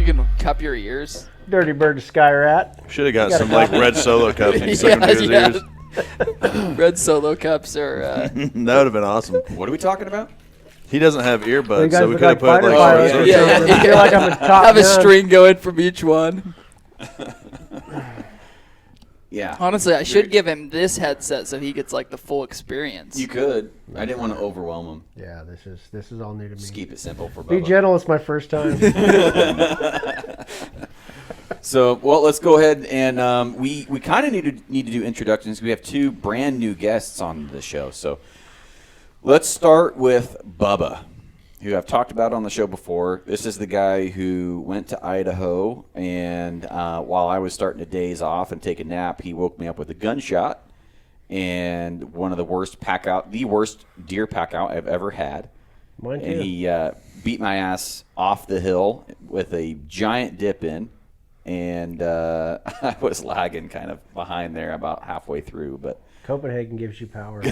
You can cup your ears. Dirty bird to sky rat. Should have got some like red solo cups and stuck them to his ears. Red solo cups are. That would have been awesome. What are we talking about? He doesn't have earbuds, guys so we look could have like put like. fighter pilots. Yeah. I feel like I'm a top Have a gun. string going from each one. Yeah. Honestly, I should give him this headset so he gets like the full experience. You could. I didn't want to overwhelm him. Yeah, this is all new to me. Just keep it simple for Be Bubba. gentle. It's my first time. So, well, let's go ahead and we kind of need to do introductions. We have two brand new guests on the show. So let's start with Bubba, who I've talked about on the show before. This is the guy who went to Idaho, and while I was starting to daze off and take a nap, he woke me up with a gunshot and one of the worst deer pack out I've ever had. Mine too. And he beat my ass off the hill with a giant dip in. And I was lagging kind of behind there about halfway through. But Copenhagen gives you power.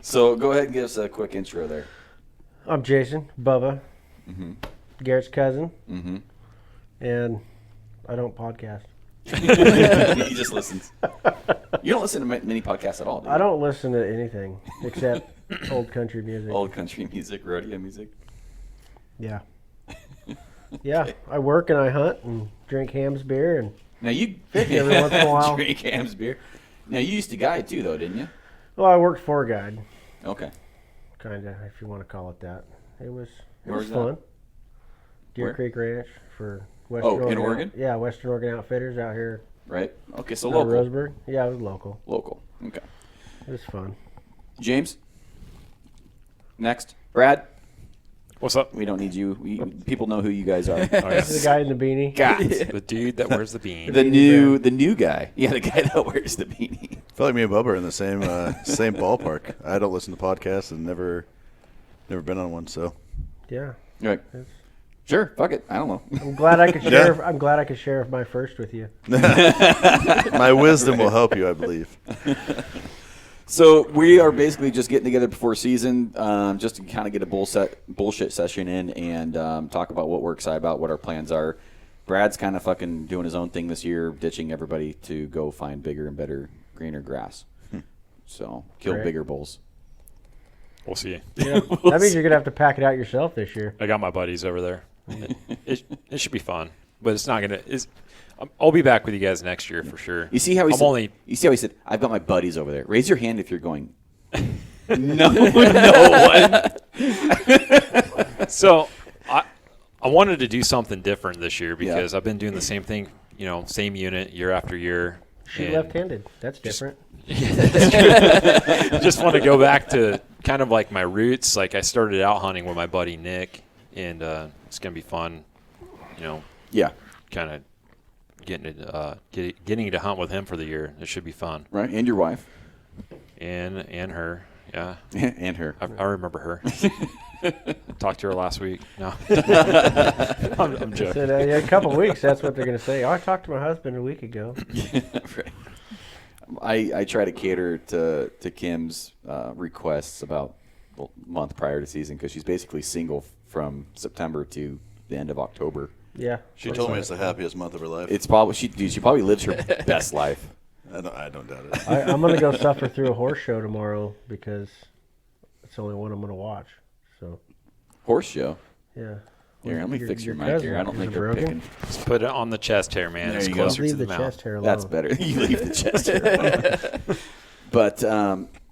So go ahead and give us a quick intro there. I'm Jason, Bubba, Garrett's cousin, and I don't podcast. He just listens. You don't listen to many podcasts at all, do you? I don't listen to anything except old country music. Old country music, rodeo music. Yeah. Yeah, I work and I hunt and drink Ham's beer and Now you fish every once in a while. drink Ham's beer. Now you used to guide too, though, didn't you? Well, I worked for a guide, Okay. kind of, if you want to call it that. It was Where's that? fun. Deer Where? Creek Ranch for Western in Oregon? Yeah, Western Oregon Outfitters out here. Right. Okay, so Out local. Roseburg. Yeah, it was local. Local. Okay. It was fun. James. Next, Brad. What's up? We don't need you. People know who you guys are. Oh, This is the guy in the beanie. God. The dude that wears the bean. The new guy. Yeah, the guy that wears the beanie. I feel like me and Bubba are in the same same ballpark. I don't listen to podcasts and never been on one. So Yeah. Right. Sure. Fuck it. I don't know. I'm glad I could share. I'm glad I could share my first with you. my wisdom will help you, I believe. So we are basically just getting together before season, just to kind of get a bullshit session in and talk about what we're excited about, what our plans are. Brad's kind of fucking doing his own thing this year, ditching everybody to go find bigger and better, greener grass. So kill Great. bigger bulls. We'll see. Yeah. That means you're gonna have to pack it out yourself this year. I got my buddies over there. It should be fun, but it's not gonna. I'll be back with you guys next year for sure. You see how he said? You see how he said? I've got my buddies over there. Raise your hand if you're going. No one. So I wanted to do something different this year because I've been doing the same thing, same unit year after year. Shoot left-handed. That's different. Just want to go back to kind of like my roots. Like I started out hunting with my buddy Nick, and it's gonna be fun. Yeah. Kind of getting to hunt with him for the year. It should be fun. Right, and your wife. And her, yeah. And her. I remember her. Talked to her last week. No, I'm joking. Said, a couple weeks. That's what they're gonna say. Oh, I talked to my husband a week ago. Right. I try to cater to Kim's requests about a month prior to season because she's basically single from September to the end of October. Yeah. She told me it's the happiest month of her life. It's probably she probably lives her best life. I don't doubt it. I'm gonna go suffer through a horse show tomorrow because it's the only one I'm gonna watch. So. Horse show. Yeah. Here, let me fix your mic cousin, here. I don't is think it they're broken? picking. Just put it on the chest hair, man. There It's you go. closer Leave to the the mouth. chest hair alone. That's better. You leave the chest hair. But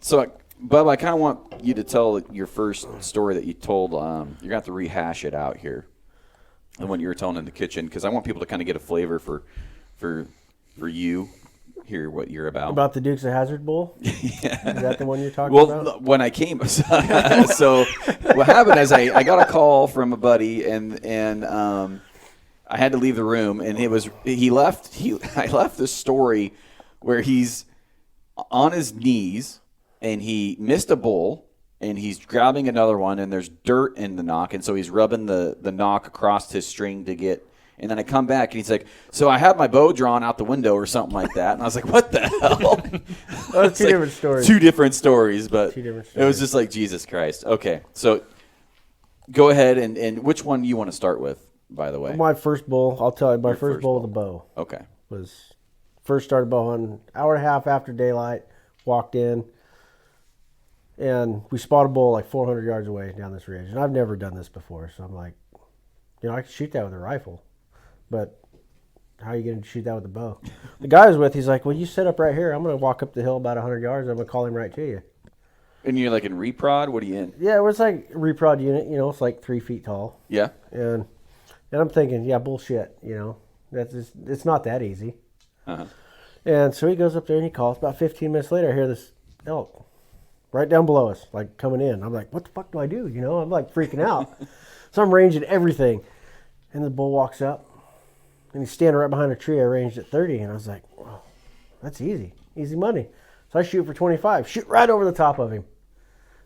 so, Bub, I kind of want you to tell your first story that you told. You're gonna have to rehash it out here, the one you were telling in the kitchen, because I want people to kind of get a flavor for you. Hear what you're about. About the Dukes of Hazzard Bowl? Yeah. Is that the one you're talking Well, about? when I came, so what happened is I got a call from a buddy, and I had to leave the room, and I left this story where he's on his knees, and he missed a bull, and he's grabbing another one, and there's dirt in the knock, and so he's rubbing the knock across his string to get. And then I come back, and he's like, so I have my bow drawn out the window or something like that. And I was like, what the hell? Oh, two different stories. Two different stories, but Two different it was stories. just like, Jesus Christ. Okay, so Go ahead and which one do you want to start with? By the way, My first bull, I'll tell you, my first first bull with a bow okay. was first started bow hunting, hour and a half after daylight, walked in, and we spotted a bull like 400 yards away down this ridge. And I've never done this before, so I'm like, I could shoot that with a rifle, but how are you going to shoot that with a bow? The guy I was with, he's like, well, you sit up right here. I'm going to walk up the hill about 100 yards, and I'm going to call him right to you. And you're like in reprod? What are you in? Yeah, it was like a reprod unit, it's like 3 feet tall. Yeah. And I'm thinking, yeah, bullshit, that's just, it's not that easy. Uh-huh. And so he goes up there and he calls. About 15 minutes later, I hear this elk right down below us, like coming in. I'm like, what the fuck do I do? I'm like freaking out. So I'm ranging everything. And the bull walks up and he's standing right behind a tree. I ranged at 30 and I was like, wow, that's easy. Easy money. So I shoot for 25, shoot right over the top of him.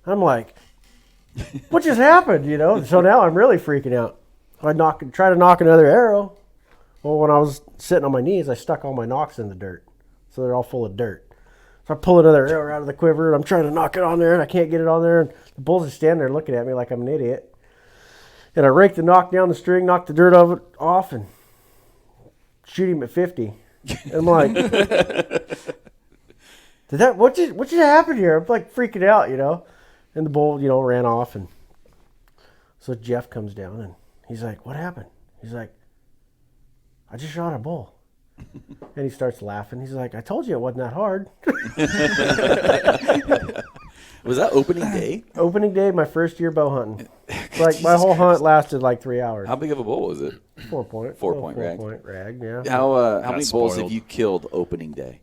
I'm like, what just happened, So now I'm really freaking out. I try to knock another arrow. Well, when I was sitting on my knees, I stuck all my nocks in the dirt. So they're all full of dirt. So I pull another arrow out of the quiver, and I'm trying to knock it on there, and I can't get it on there. And the bull's just standing there looking at me like I'm an idiot. And I rake the nock down the string, knock the dirt of it off, and shoot him at 50. And I'm like, what just happened here? I'm like freaking out, And the bull, ran off. And so Jeff comes down, and he's like, what happened? He's like, I just shot a bull. And he starts laughing. He's like, I told you it wasn't that hard. Was that opening day? Opening day, my first year bow hunting. Like my whole hunt lasted like 3 hours. How big of a bull was it? 4 point. 4 point rag. 4 point rag, yeah. How many bulls spoiled. have you killed opening day?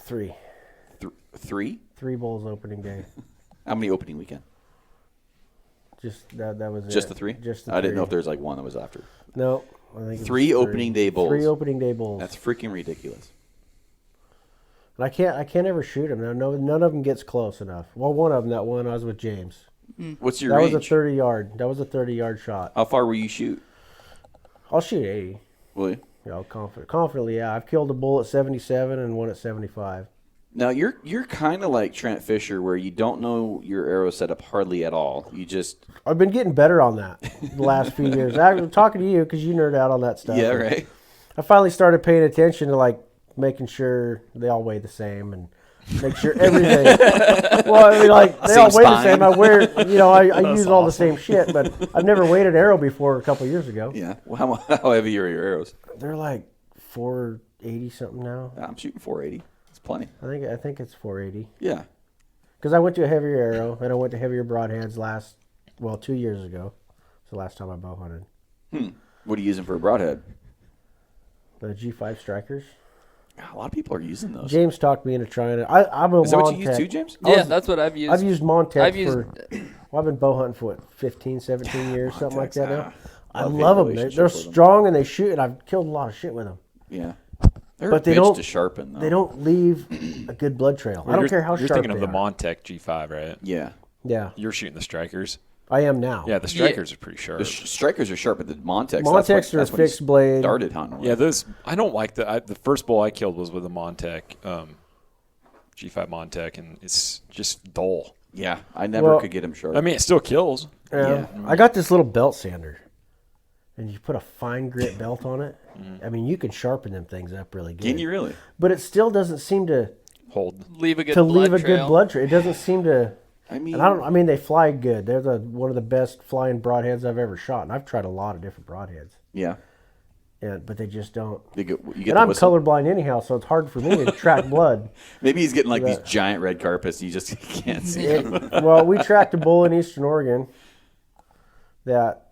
3. 3? 3 bulls opening day. How many opening weekend? Just that was Just it. the 3? Just the I didn't 3. know if there's like one that was after. No, I think it was 3 opening day bulls. 3 opening day bulls. That's freaking ridiculous. And I can't ever shoot them. None of them gets close enough. Well, one of them, that one I was with James. What's your That range? was a 30 yard. That was a 30-yard shot. How far will you shoot? I'll shoot 80. Will you? Confidently, yeah. I've killed a bull at 77 and one at 75. Now you're kind of like Trent Fisher, where you don't know your arrow setup hardly at all. You just I've been getting better on that the last few years. I'm talking to you because you nerd out on that stuff. yeah, right. I finally started paying attention to like making sure they all weigh the same and make sure everything. Well, I mean, like they Same all weigh the spine. same. I wear, I use all the same shit, but I've never weighed an arrow before a couple years ago. Yeah. Well, how heavy are your arrows? They're like 480 something now. I'm shooting 480. It's plenty. I think it's 480 Yeah. because I went to a heavier arrow and I went to heavier broadheads 2 years ago. It's the last time I bow hunted. What are you using for a broadhead? The G5 Strikers. A lot of people are using those. James talked me into trying it. I'm a Is that what you use Montec. too, James? Yeah, that's what I've used. I've used Montec I've used- I've been bow hunting for 15, 17 years, something like that now. I love-hate love them. relationship They're with 'em. strong and they shoot, and I've killed a lot of shit with them. Yeah. They're But a they bitch don't- to sharpen, though. They don't leave a good blood trail. I don't care how You're sharp thinking of they the are. Montec G5, right? Yeah. Yeah, You're shooting the strikers. I am now. Yeah, the strikers are pretty sharp. The strikers are sharp, but the Montecs. Montecs are a fixed blade. Started hunting with. Yeah, those I don't like the first bull I killed was with a Montec, G5 Montec, and it's just dull. Yeah, I never Well, could get him sharp. I mean, it still kills. Yeah. I got this little belt sander, and you put a fine grit belt on it. I mean, you can sharpen them things up really good. Can you really? But it still doesn't seem to Hold. leave a good leave blood a trail. good blood trail. It doesn't seem to. I mean, And I mean, they fly good. They're one of the best flying broadheads I've ever shot, and I've tried a lot of different broadheads. yeah. But they just don't. You get And the I'm whistle. colorblind anyhow, so it's hard for me to track blood. Maybe he's getting like these That- giant red carpets. You just can't see them. Well, we tracked a bull in Eastern Oregon that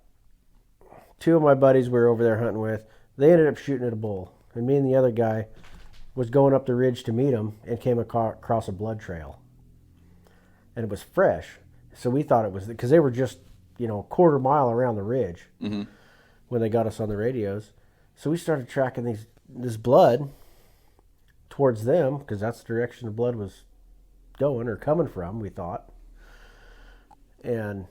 2 of my buddies we were over there hunting with. They ended up shooting at a bull, and me and the other guy was going up the ridge to meet him and came across a blood trail, and it was fresh. So we thought it was because they were just a quarter mile around the ridge when they got us on the radios. So we started tracking this blood towards them because that's the direction the blood was going or coming from, we thought. And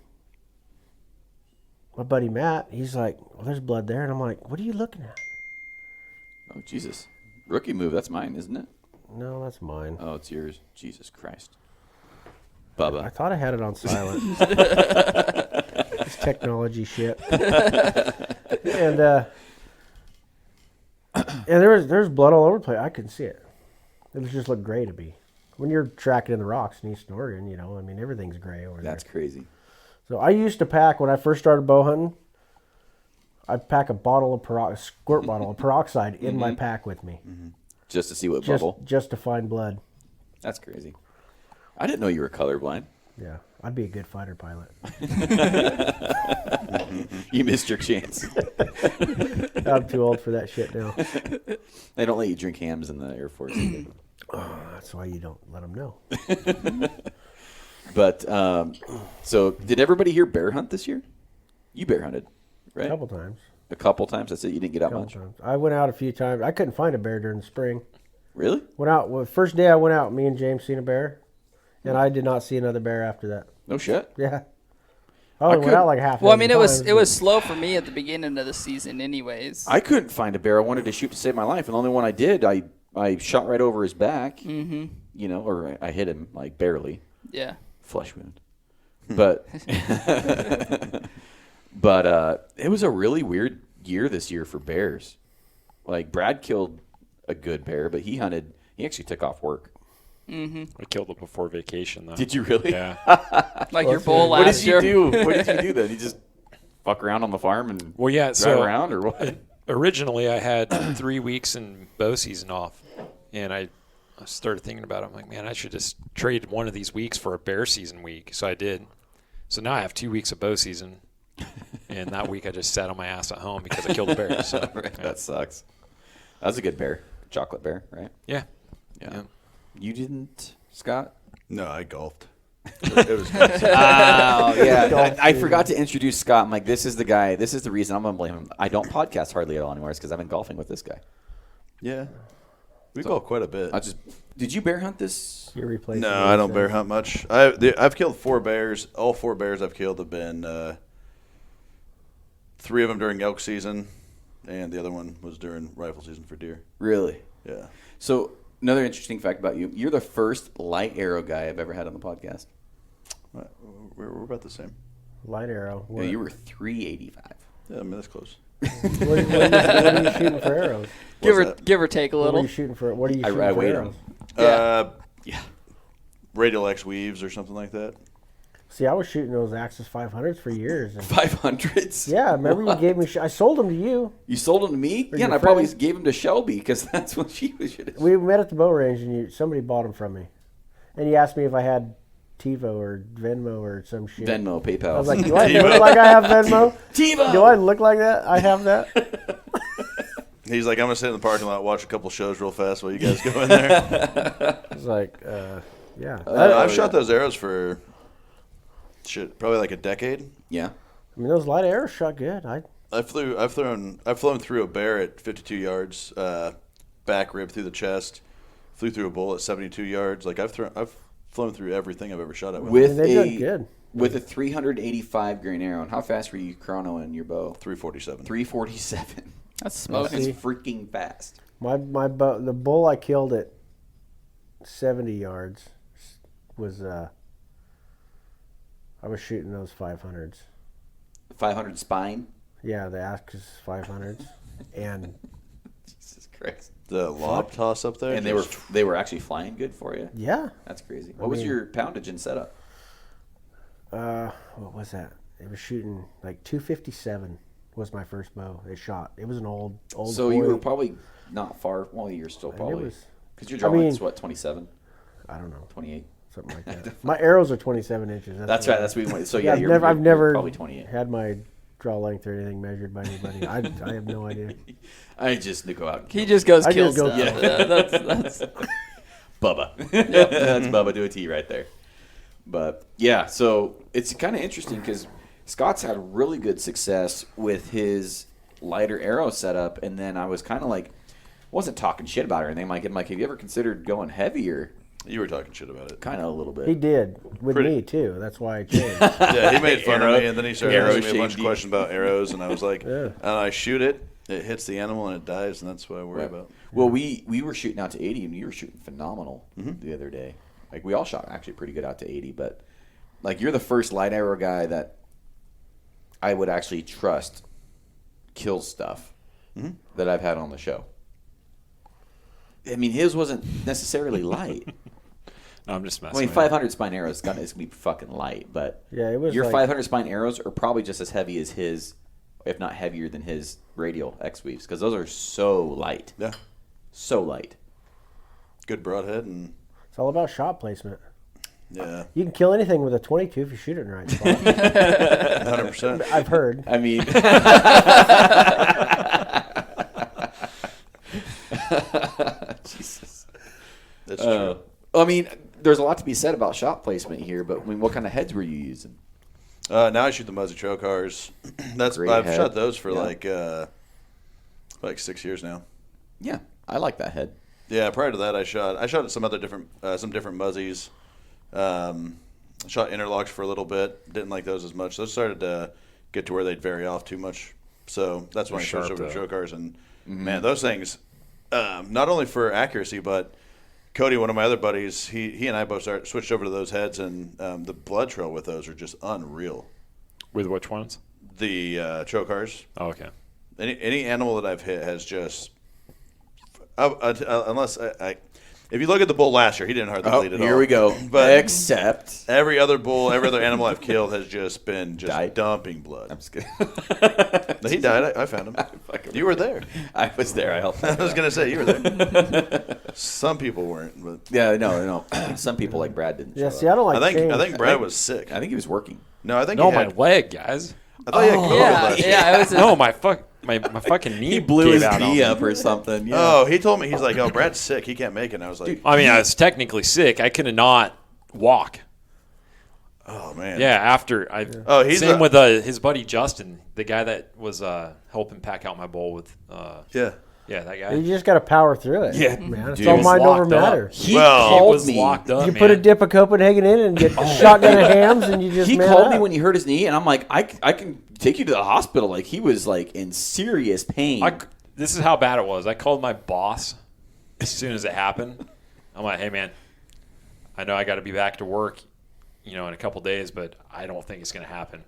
my buddy Matt, he's like, well, there's blood there. And I'm like, what are you looking at? Oh, Jesus. Rookie move. That's mine, isn't it? No, that's mine. Oh, it's yours. Jesus Christ. I Bubba. thought I had it on silent. technology shit. And there's blood all over the place. I couldn't see it. It just looked gray to me. When you're tracking in the rocks in Eastern Oregon, you know, I mean, everything's gray over there. That's crazy. So I used to pack, when I first started bow hunting, I'd pack a squirt bottle of peroxide in my pack with me. Just to see what bubble. Just to find blood. That's crazy. I didn't know you were colorblind. Yeah, I'd be a good fighter pilot. You missed your chance. I'm too old for that shit now. They don't let you drink hams in the Air Force. That's why you don't let them know. But, so did everybody here bear hunt this year? You bear hunted, right? A couple times. A couple times? That's it? You didn't get out much? Times. I went out a few times. I couldn't find a bear during the spring. Really? First day I went out, me and James seen a bear, and I did not see another bear after that. No shit. Yeah. I only went out like half. Well, I mean, it was slow for me at the beginning of the season, anyways. I couldn't find a bear I wanted to shoot to save my life, and the only one I did, I shot right over his back. Mm-hmm. You know, or I hit him like barely. Yeah. Flesh wound. But it was a really weird year this year for bears. Like Brad killed a good bear, but he actually took off work. Mm-hmm. I killed it before vacation, though. Did you really? Yeah. Like your bull What last did year. you do? What did you do then? You just fuck around on the farm and drive around, or what? Originally, I had 3 weeks in bow season off, and I started thinking about it. I'm like, man, I should just trade one of these weeks for a bear season week. So I did. So now I have 2 weeks of bow season, and that week I just sat on my ass at home because I killed a bear. So Right, that sucks. That was a good bear, chocolate bear, right? yeah. You didn't, Scott? No, I golfed. It was nice. Oh, yeah. I forgot to introduce Scott. I'm like, this is the guy. This is the reason I'm going to blame him. I don't podcast hardly at all anymore. It's because I've been golfing with this guy. Yeah. We golf quite a bit. Did you bear hunt this? You're replacing. No, I don't bear hunt much. I've killed 4 bears. All 4 bears I've killed have been 3 of them during elk season, and the other one was during rifle season for deer. Really? Yeah. So another interesting fact about you: you're the first light arrow guy I've ever had on the podcast. We're about the same. Light arrow. Yeah, you were 385. Yeah, I mean that's close. What are you shooting for arrows? Give or take a What are little. you shooting for? What are you I shooting for weighed arrows? them. Yeah. Radial X weaves or something like that. See, I was shooting those Axis 500s for years. And 500s? yeah, remember you gave me? I sold them to you. You sold them to me? Or Yeah, and your I probably friend? gave them to Shelby because that's what she was shooting. We met at the bow range, and somebody bought them from me, and you asked me if I had TiVo or Venmo or some shit. Venmo, PayPal. I was like, do I look like I have Venmo? TiVo! Do I look like that? I have that. He's like, I'm gonna sit in the parking lot, watch a couple shows real fast while you guys go in there. It's like, yeah. I've shot those arrows for probably like a decade. Yeah. I mean, those light arrows shot good. I've flown through a bear at 52 yards, back rib through the chest, flew through a bull at 72 yards. Like I've flown through everything I've ever shot at With they've done good. With a 385 grain arrow. And how fast were you chronoing your bow? 347. 347. That's smoking. That's freaking fast. My bow, the bull I killed at 70 yards was I was shooting those 500s. 500 spine? Yeah, the Axis 500s, and Jesus Christ. The lob toss up there, And they were actually flying good for you? yeah. That's crazy. What was your poundage and setup? What was that? It was shooting like 257 was my first bow. It shot. It was an old. So you boy. were probably not far. Well, you're still probably. was- Because your drawing is mean- what, 27, I don't know, 28? something like that. My arrows are 27 inches. That's right. That's what we want. So yeah, Yeah, I've you're never probably 28. had my draw length or anything measured by anybody. I have no idea. I just go out. And He kill. just goes I kill just go stuff. kill. Yeah, that's Bubba. That's Bubba to a T right there. But yeah, so it's kind of interesting because Scott's had really good success with his lighter arrow setup, and then I was kind of like, wasn't talking shit about it or anything. I'm like, have you ever considered going heavier? You were talking shit about it. Kind of a little bit. He did with Pretty- me too. That's why I changed. Yeah, he made fun Arrow- of me, and then he started arrow asking me a bunch of shamed you. questions about arrows, and I was like, Yeah. and I shoot it, it hits the animal, and it dies, and that's what I worry about. Well, we were shooting out to 80, and you were shooting phenomenal the other day. Like, we all shot actually pretty good out to 80, but, like, you're the first light arrow guy that I would actually trust kill stuff that I've had on the show. I mean, his wasn't necessarily light. No, I'm just messing. I mean, with 500 spine arrows is gonna be fucking light, but Yeah, it was your like- 500 spine arrows are probably just as heavy as his, if not heavier than his radial X weaves, because those are so light, Yeah. so light. Good broadhead and It's all about shot placement. yeah, You can kill anything with a 22 if you shoot it in the right spot. 100%. I've heard. I mean, Jesus. That's true. I mean, there's a lot to be said about shot placement here, but I mean, what kind of heads were you using? Now I shoot the Muzzy Trail cars. Great I've head. shot those for Yeah. like 6 years now. Yeah, I like that head. Yeah, prior to that, I shot some other different Muzzies. Shot interlocks for a little bit. Didn't like those as much. Those started to get to where they'd vary off too much. So that's when I switched Sharp, over to though. trail cars. And man, those things, not only for accuracy, but Cody, one of my other buddies, he and I both switched over to those heads, and the blood trail with those are just unreal. With which ones? The trail cars. Oh, okay. Any animal that I've hit has just, unless if you look at the bull last year, he didn't hardly bleed at all. Here we go. But Except every other animal I've killed has just been Died. dumping blood. I'm just kidding. No, he died. I found him. You were there. I was there. I helped. I was gonna say you were there. Some people weren't, but Yeah, no. Some people like Brad didn't. Yeah, show see, up. I don't like I change. think Brad was sick. I think he was working. No, I think No, he my had. leg, guys. I thought he had COVID Yeah, last year. yeah. It was. No, my fucking knee He blew gave his out on knee me. up or something. Yeah. Oh, he told me he's like, oh, Brad's sick. He can't make it. And I was like, I mean, I was technically sick. I could not walk. oh man. Yeah, after I. Oh, he's same a- with his buddy Justin, the guy that was helping pack out my bowl with. Yeah. Yeah, that guy. You just got to power through it. Yeah, man. It's dude. all He was mind over locked up. matter. He Well- He called was me. locked up. You man. put a dip of Copenhagen in and get shotgun of hams, and you just He man called up. me when he hurt his knee, and I'm like, I can take you to the hospital. Like he was like in serious pain. This is how bad it was. I called my boss as soon as it happened. I'm like, hey man, I know I got to be back to work, in a couple days, but I don't think it's going to happen.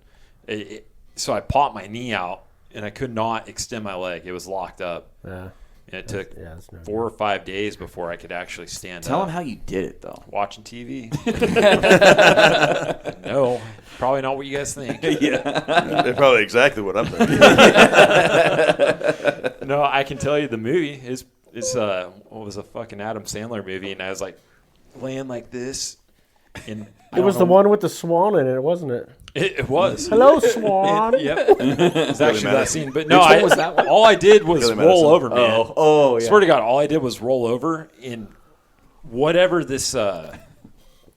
So I popped my knee out, and I could not extend my leg. It was locked up. Yeah. And it took that's no 4 or 5 days before I could actually stand Tell up. him how you did it though. Watching TV. No, probably not what you guys think. They're probably exactly what I'm thinking. No, I can tell you the movie is what was a fucking Adam Sandler movie, and I was like laying like this. And It was the one with the swan in it, wasn't it? It was. Hello, swan. Yep. It's actually that scene. But no, Which one was that one? all I did was Billy roll Madison. over, man. Oh, yeah. Swear to God, all I did was roll over in whatever this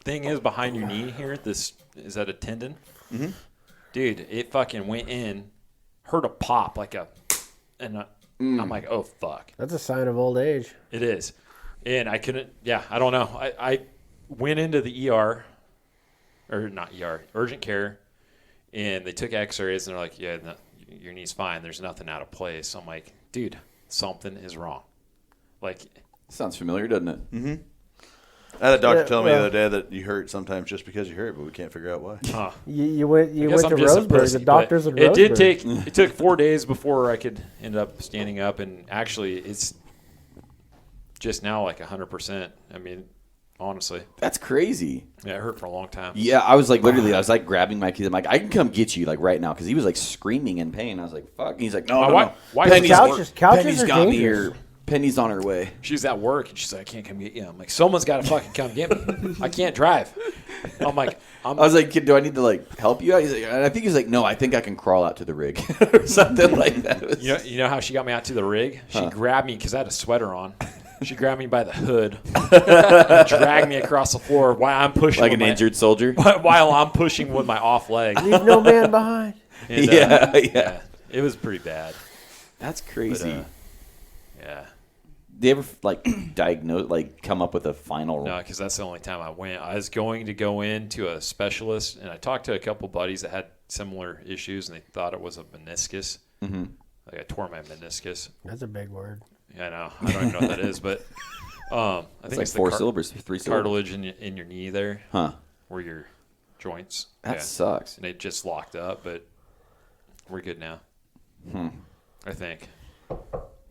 thing is behind your knee here. Is that a tendon? Mm-hmm. Dude, it fucking went in, heard a pop and I'm like, oh fuck. That's a sign of old age. It is. And I couldn't, I don't know. I went into the ER, or not ER, urgent care, and they took x-rays, and they're like, yeah, no, your knee's fine. There's nothing out of place. So I'm like, dude, something is wrong. Like, Sounds familiar, doesn't it? I had a doctor Yeah, tell me well- the other day that you hurt sometimes just because you hurt, but we can't figure out why. You went I guess to I'm just a Roseburg. pussy, The doctors but at Roseburg. it took 4 days before I could end up standing up, and actually it's just now like 100%. I mean, honestly, That's crazy. yeah, it hurt for a long time. Yeah, I was like literally, I was like grabbing my kids. I'm like, I can come get you like right now because he was like screaming in pain. I was like, fuck. And he's like, no, My no, wife- no. wife- Penny's, Couches Penny's are got me dangerous. here. Penny's on her way. She's at work, and she's like, I can't come get you. I'm like, someone's got to fucking come get me. I can't drive. I'm like, I was like, kid, do I need to like help you out? He's like, and I think he's like, no, I think I can crawl out to the rig or something like that. It was- you know how she got me out to the rig? She grabbed me because I had a sweater on. She grabbed me by the hood, and dragged me across the floor while I'm pushing like with an my- injured soldier. while I'm pushing with my off leg. Leave no man behind. And, Yeah. it was pretty bad. That's crazy. But, yeah. They ever like diagnose, like come up with a final? No, because that's the only time I went. I was going to go in to a specialist, and I talked to a couple buddies that had similar issues, and they thought it was a meniscus. Mm-hmm. Like I tore my meniscus. That's a big word. Yeah, I know. I don't even know what that is, but I think It's like it's the four syllables, 3 syllables. cartilage in your knee there, Huh? where your joints. That yeah. sucks. And it just locked up, but we're good now. I think.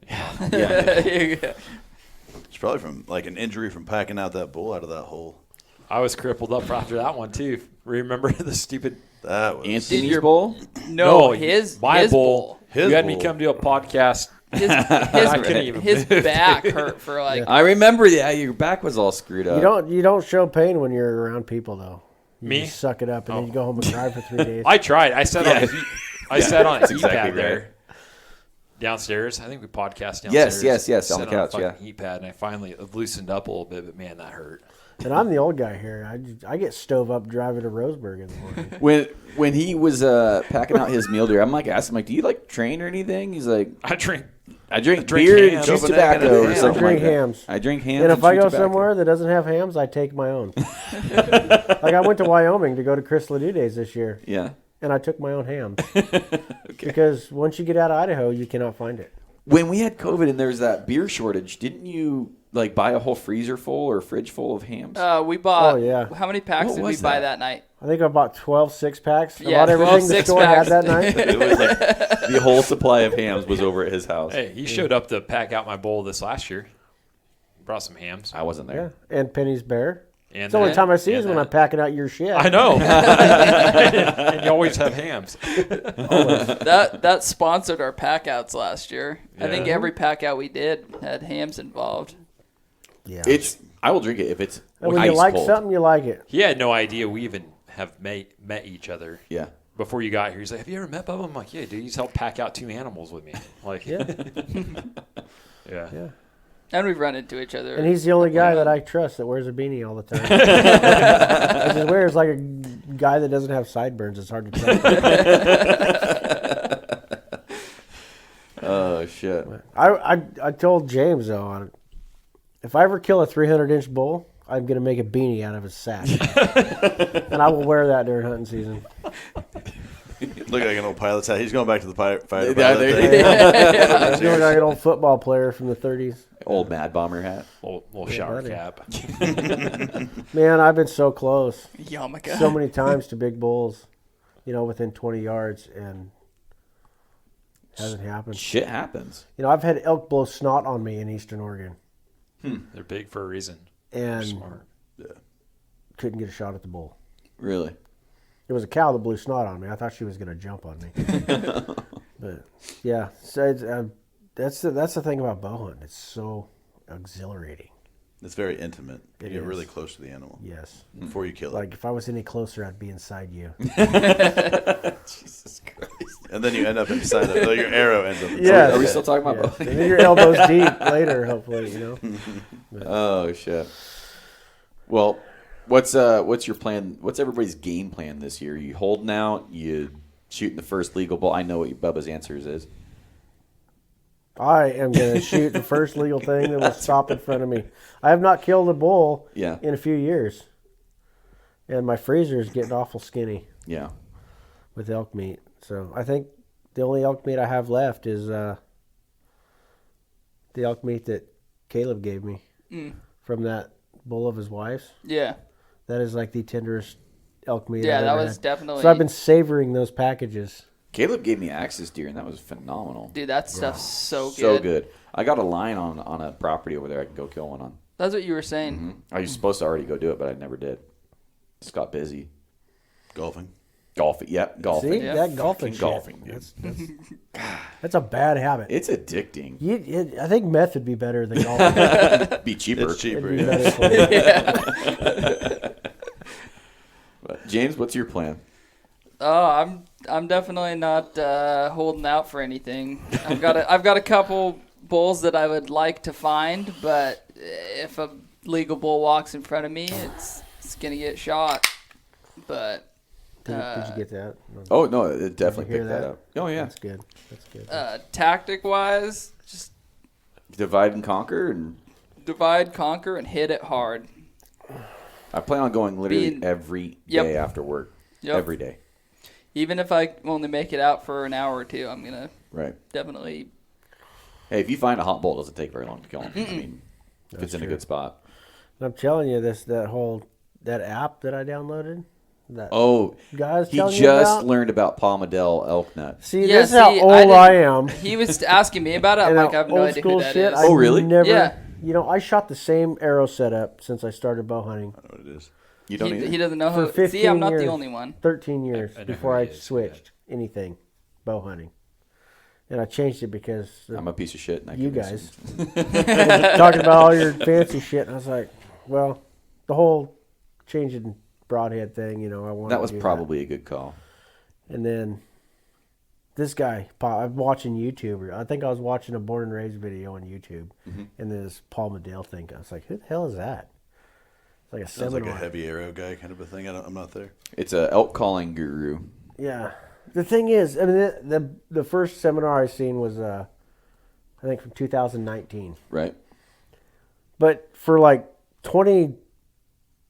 Yeah. It's probably from like an injury from packing out that bull out of that hole. I was crippled up after that one too. Remember the stupid That was Anthony's bowl? No, his bull. His You had me bull. come to a podcast. His couldn't even his move, back hurt for like I remember. Yeah, your back was all screwed up. You don't show pain when you're around people though. You Me? just suck it up and then you go home and cry for 3 days. I tried. I sat on a heat, I sat on a that's heat exactly pad there downstairs. I think we podcast Yes, downstairs. yes, on the Sat couch, a yeah. fucking heat pad, and I finally loosened up a little bit. But man, that hurt. And I'm the old guy here. I get stove up driving to Roseburg in the morning. When he was packing out his meal deer, I'm like asking him, like, do you like train or anything? He's like, I drink. I drink drink beer and hams. chews Copenhagen tobacco and or hams. something I drink like that. hams. I drink hams. And if I chew go tobacco. somewhere that doesn't have hams, I take my own. Like I went to Wyoming to go to Chris Ledoux Days this year, Yeah. and I took my own hams. Because once you get out of Idaho, you cannot find it. When we had COVID and there was that beer shortage, didn't you like buy a whole freezer full or fridge full of hams? we bought. Oh, yeah. How many packs What did we was buy that? that night? I think I bought 12 six-packs. Yeah, About 12 everything the store had six-packs. that night. It was like the whole supply of hams was over at his house. Hey, he showed up to pack out my bowl this last year. Brought some hams. I wasn't Yeah, there. and Penny's Bear. And It's the only that- time I see and is when that. I'm packing out your shit. I know. And you always have hams. That sponsored our pack outs last year. I think Yeah. every pack out we did had hams involved. Yeah. I will drink it if it's And when ice you like cold. something, you like it. He had no idea we even have met each other. Yeah. Before you got here, he's like, "Have you ever met Bubba?" I'm like, "Yeah, dude. He's helped pack out 2 animals with me." Like, Yeah. yeah. Yeah. And we've run into each other. And he's the only guy that I trust that wears a beanie all the time. I just wears like a guy that doesn't have sideburns. It's hard to tell. Oh shit. I told James though, if I ever kill a 300-inch bull, I'm gonna make a beanie out of his sack, and I will wear that during hunting season. Look like an old pilot's hat. He's going back to the fighter Yeah, pilot there thing. you go. I look like an old football player from the 30s. Old Mad Bomber hat. Little shower buddy. cap. Man, I've been so close, Yarmulke. so many times to big bulls, within 20 yards, and hasn't happened. Shit happens. I've had elk blow snot on me in Eastern Oregon, They're big for a reason. and Smart. couldn't get a shot at the bull. Really. It was a cow that blew snot on me. I thought she was going to jump on me. But yeah, so that's the thing about bow hunting. It's so exhilarating. It's very intimate. You It get is. really close to the animal Yes. before you kill it. Like if I was any closer, I'd be inside you. Jesus Christ. And then you end up inside of like your arrow ends up inside. Yeah. Are we still talking about Yeah. bow? And then your elbows deep later, hopefully. Oh shit. Well, what's your plan? What's everybody's game plan this year? You holding out? You shooting the first legal bull? I know what Bubba's answers is. I am going to shoot the first legal thing that will stop in front of me. I have not killed a bull Yeah. in a few years. And my freezer is getting awful skinny Yeah. with elk meat. So I think the only elk meat I have left is the elk meat that Caleb gave me from that bull of his wife's. Yeah. That is like the tenderest elk meat Yeah, I've that ever was had. definitely. So I've been savoring those packages. Caleb gave me axis deer, and that was phenomenal. Dude, that stuff's so good. So good. I got a line on a property over there. I can go kill one on. That's what you were saying. I was supposed to already go do it, but I never did. Just got busy. Golfing. Golfing. Yep, golfing. See, Yeah. that golfing shit. Golfing, dude. That's a bad habit. It's addicting. I think meth would be better than golfing. Be cheaper. It's cheaper. It'd be Yeah. better for you. But James, what's your plan? Oh, I'm definitely not holding out for anything. I've got a couple bulls that I would like to find, but if a legal bull walks in front of me, it's gonna get shot. But Did you get that? Oh no, it definitely hear picked that that? up. Oh yeah, That's good. That's good. tactic wise, just divide and conquer, and divide, conquer, and hit it hard. I plan on going literally Being- every Yep. day after work. Yep. Every day. Even if I only make it out for an hour or two, I'm gonna Right. definitely. Hey, if you find a hot bull, it doesn't take very long to kill him. I mean, if it's in a true. good spot. I'm telling you, that app that I downloaded, That Oh, guys he telling you just about? learned about Palmadale elk nut. See, this is how old didn't- I am. He was asking me about it. I'm And like, that I have no old idea school who that shit. is. I Oh, really? Never. Yeah. You know, I shot the same arrow setup since I started bow hunting. I know what it is. You don't He either? doesn't know For who. 15 See, I'm not years, the only one. 13 years I know before who I he is, switched anything bow hunting. And I changed it because I'm a piece of shit. And I you can guys listen. talking about all your fancy shit. And I was like, well, the whole changing broadhead thing, you know, I wanted That was to do probably a good call. And then this guy, I'm watching YouTube. I think I was watching a born and raised video on YouTube. Mm-hmm. And this Paul Medale thing. I was like, who the hell is that? It's like a Sounds like seminar. a heavy arrow guy kind of a thing. I'm not there. It's a elk calling guru. Yeah. The thing is, I mean, the first seminar I seen was, I think from 2019. Right. But for like 20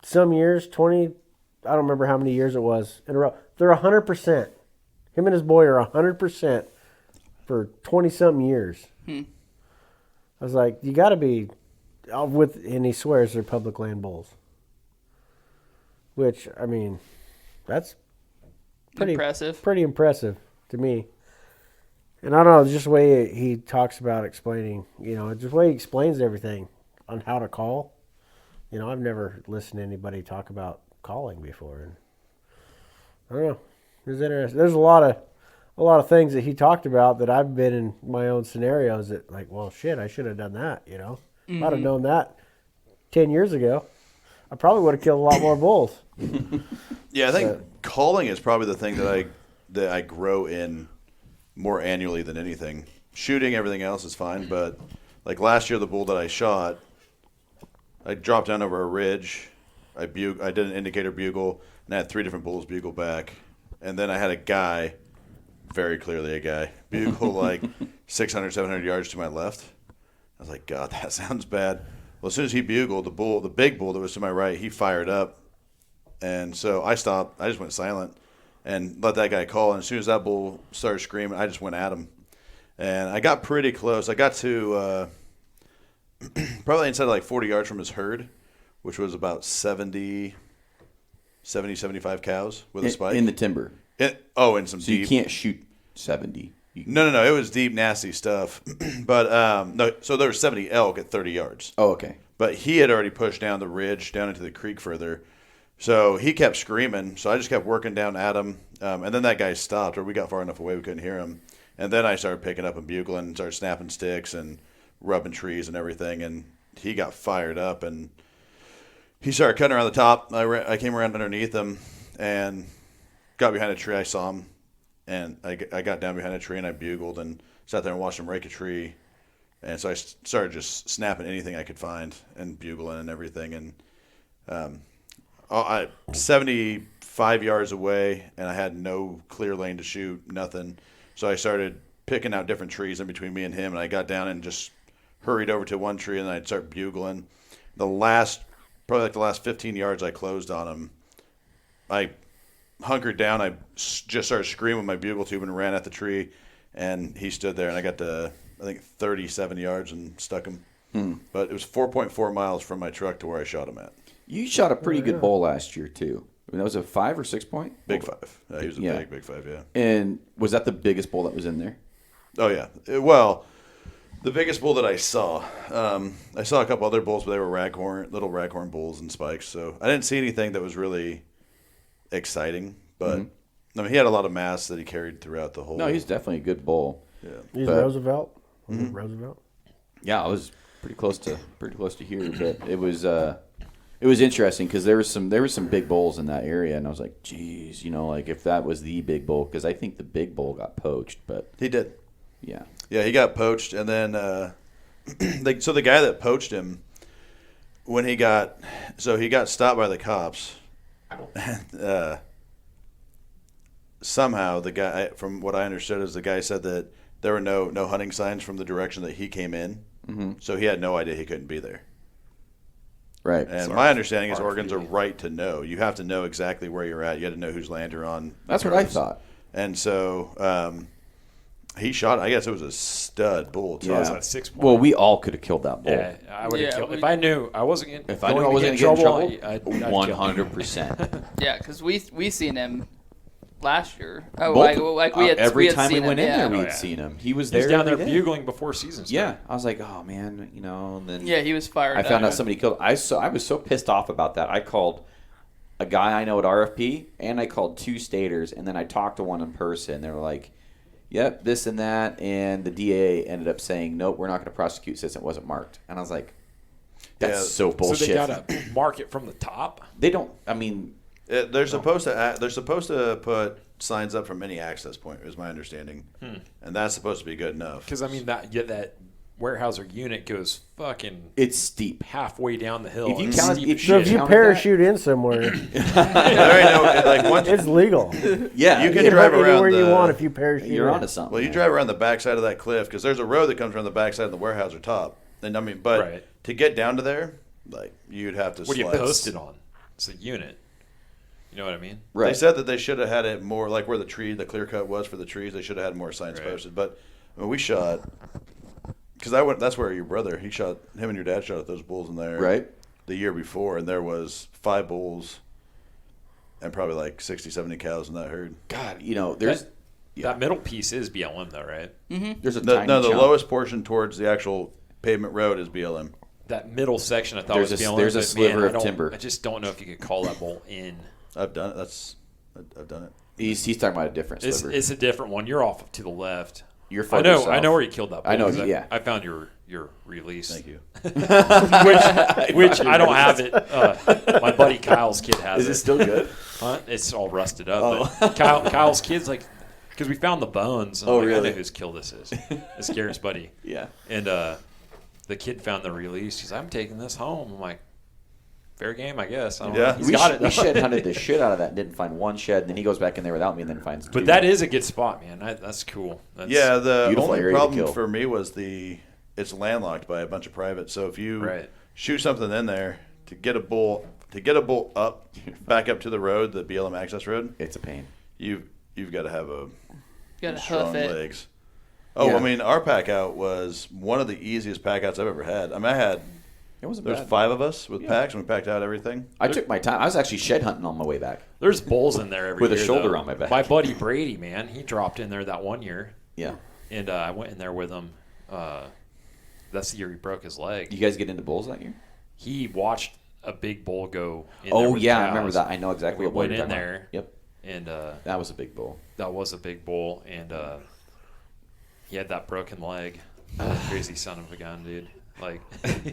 some years, I don't remember how many years it was in a row, they're 100%. Him and his boy are 100% for 20 something years. I was like, you got to be and he swears they're public land bulls. Which, I mean, that's Impressive. pretty impressive to me. And I don't know, just the way he talks about explaining, you know, just the way he explains everything on how to call. You know, I've never listened to anybody talk about calling before, and I don't know. It was interesting. There's a lot of things that he talked about that I've been in my own scenarios that, like, well, shit, I should have done that. You know, if I'd have known that 10 years ago, I probably would have killed a lot more bulls. Yeah, I think calling is probably the thing that I grow in more annually than anything. Shooting, everything else is fine, but like last year, the bull that I shot, I dropped down over a ridge. I did an indicator bugle, and I had 3 different bulls bugle back. And then I had a guy, very clearly a guy, bugle like 600, 700 yards to my left. I was like, God, that sounds bad. Well, as soon as he bugled, the big bull that was to my right, he fired up. And so I stopped. I just went silent and let that guy call. And as soon as that bull started screaming, I just went at him. And I got pretty close. I got to probably inside of like 40 yards from his herd, which was about 70, 75 cows with a spike. In the timber. And some So deep. you can't shoot 70. No. It was deep, nasty stuff. But no. So there were 70 elk at 30 yards. Oh, okay. But he had already pushed down the ridge, down into the creek further. So he kept screaming. So I just kept working down at him. And then that guy stopped, or we got far enough away we couldn't hear him. And then I started picking up and bugling and started snapping sticks and rubbing trees and everything. And he got fired up. And he started cutting around the top. I came around underneath him and got behind a tree. I saw him. And I got down behind a tree and I bugled and sat there and watched him rake a tree. And so I started just snapping anything I could find and bugling and everything. And 75 yards away, and I had no clear lane to shoot, nothing. So I started picking out different trees in between me and him, and I got down and just hurried over to one tree, and then I'd start bugling. Probably like the last 15 yards I closed on him, I hunkered down. I just started screaming with my bugle tube and ran at the tree, and he stood there, and I got to, I think, 37 yards and stuck him. But it was 4.4 miles from my truck to where I shot him at. You shot a pretty good bull last year, too. I mean, that was a 5 or 6 point? Big 5. He was a big 5, yeah. And was that the biggest bull that was in there? Oh, yeah. Well, the biggest bull that I saw a couple other bulls, but they were little raghorn bulls and spikes. So I didn't see anything that was really exciting. But, I mean, he had a lot of mass that he carried throughout the whole. No, he's definitely a good bull. Yeah. He's But- Roosevelt. Roosevelt. Yeah, I was pretty close to here, but it was interesting because there was some big bulls in that area, and I was like, geez, you know, like if that was the big bull, because I think the big bull got poached, but He did. yeah, Yeah, he got poached, and then so the guy that poached him, when he got stopped by the cops, and somehow the guy, from what I understood, is the guy said that there were no hunting signs from the direction that he came in, so he had no idea he couldn't be there. right. And my understanding is Oregon's a right to know. You have to know exactly where you're at. You have to know whose land you're on. That's what I thought. And so He shot. I guess it was a stud bull. Too. Yeah. It was at 6 points. Well, we all could have killed that bull. Yeah, I would have Yeah, killed. we- If I knew I wasn't getting, If I knew I wasn't going going to to get in trouble, trouble, I'd kill him. 100%. Yeah, because we seen him last year. Oh, Multiple- like we had every we had time we seen went him, in yeah. there, we Oh, had yeah. seen him. He was He was there down there every day. bugling before season started. Yeah, I was like, oh man, and then Yeah, he was fired. I found up. out somebody killed. I was so pissed off about that. I called a guy I know at RFP, and I called 2 staters, and then I talked to one in person. They were like, "Yep, this and that," and the DA ended up saying, "Nope, we're not going to prosecute since it wasn't marked." And I was like, "That's Yeah. so bullshit." So they got to mark it from the top. They don't. I mean, They're supposed to put signs up from any access point. Is my understanding, and that's supposed to be good enough. Because I mean that Weyerhaeuser unit goes fucking it's steep. halfway down the hill. If you It's count- steep if as you So if shit. you counted parachute in somewhere, there ain't no like once it's legal. Yeah, You can You drive hunt around anywhere you the- want if you parachute. You're in. onto something. Well, you man. drive around the backside of that cliff because there's a road that comes around the backside of the Weyerhaeuser top. And I mean, but Right. to get down to there, like you'd have to. What do you sled. post it on? It's a unit. You know what I mean? Right. They said that they should have had it more like where the clear cut was for the trees. They should have had more signs Right. posted. But when we shot, because I went, that's where your brother him and your dad shot at those bulls in there, Right. The year before, and there was 5 bulls and probably like 60, 70 cows in that herd. God, there's That middle piece is BLM though, right? there's a No, tiny the chunk. lowest portion towards the actual pavement road is BLM. That middle section I thought There's was a- BLM. there's a but, sliver man, of timber. I just don't know if you could call that bowl in. I've done it. I've done it. He's talking about a different It's, sliver. it's a different one. You're off to the left. You're I farther know. south. I know where you killed that bull. I know, 'cause yeah. I found your release. Thank you. Which I don't have it. My buddy Kyle's kid has Is it. it still good? Huh? It's all rusted up. But Kyle's kid's like, because we found the bones. And Oh, I'm like, really? I know whose kill this is. It's Garrett's buddy. Yeah. And the kid found the release. He's like, I'm taking this home. I'm like, fair game, I guess. I don't know. Yeah. He's We, got it. we shed hunted the shit out of that and didn't find one shed. And then he goes back in there without me and then finds 2. But that is a good spot, man. That's cool. That's, Yeah, the Beautiful only area to problem kill. for me was it's landlocked by a bunch of privates. So if you Right. shoot something in there to get a bull up, back up to the road, the BLM access road, It's a pain. you've got to have Gotta strong hoof it. legs. Oh, Yeah. I mean, our pack out was one of the easiest pack outs I've ever had. I mean, It wasn't there's bad. 5 of us with packs, and we packed out everything. I took my time. I was actually shed hunting on my way back. There's bulls in there every With a year, shoulder though. on my back. My buddy Brady, man, he dropped in there that one year. Yeah. And I went in there with him. That's the year he broke his leg. You guys get into bulls that year? He watched a big bull go in there Oh, with yeah. I cows. remember that. I know exactly We what bull went you're in talking about. there. Yep. And That was a big bull. that was a big bull. And he had that broken leg. Crazy son of a gun, dude. Like,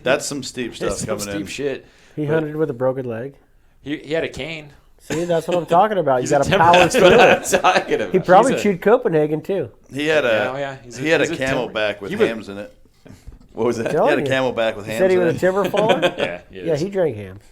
That's some steep stuff it's some coming steep in. shit. He But hunted with a broken leg. He had a cane. See, that's what I'm talking about. You He's got a to power timber- through it. That's talking about. He probably He's a- chewed Copenhagen too. He had Yeah, yeah, he's a- he had a he's a timber- camelback with he was- hams in it. What was that? Tell He had a you. camelback with He hams said he in was a it. timber faller. Yeah, Yeah, he drank hams.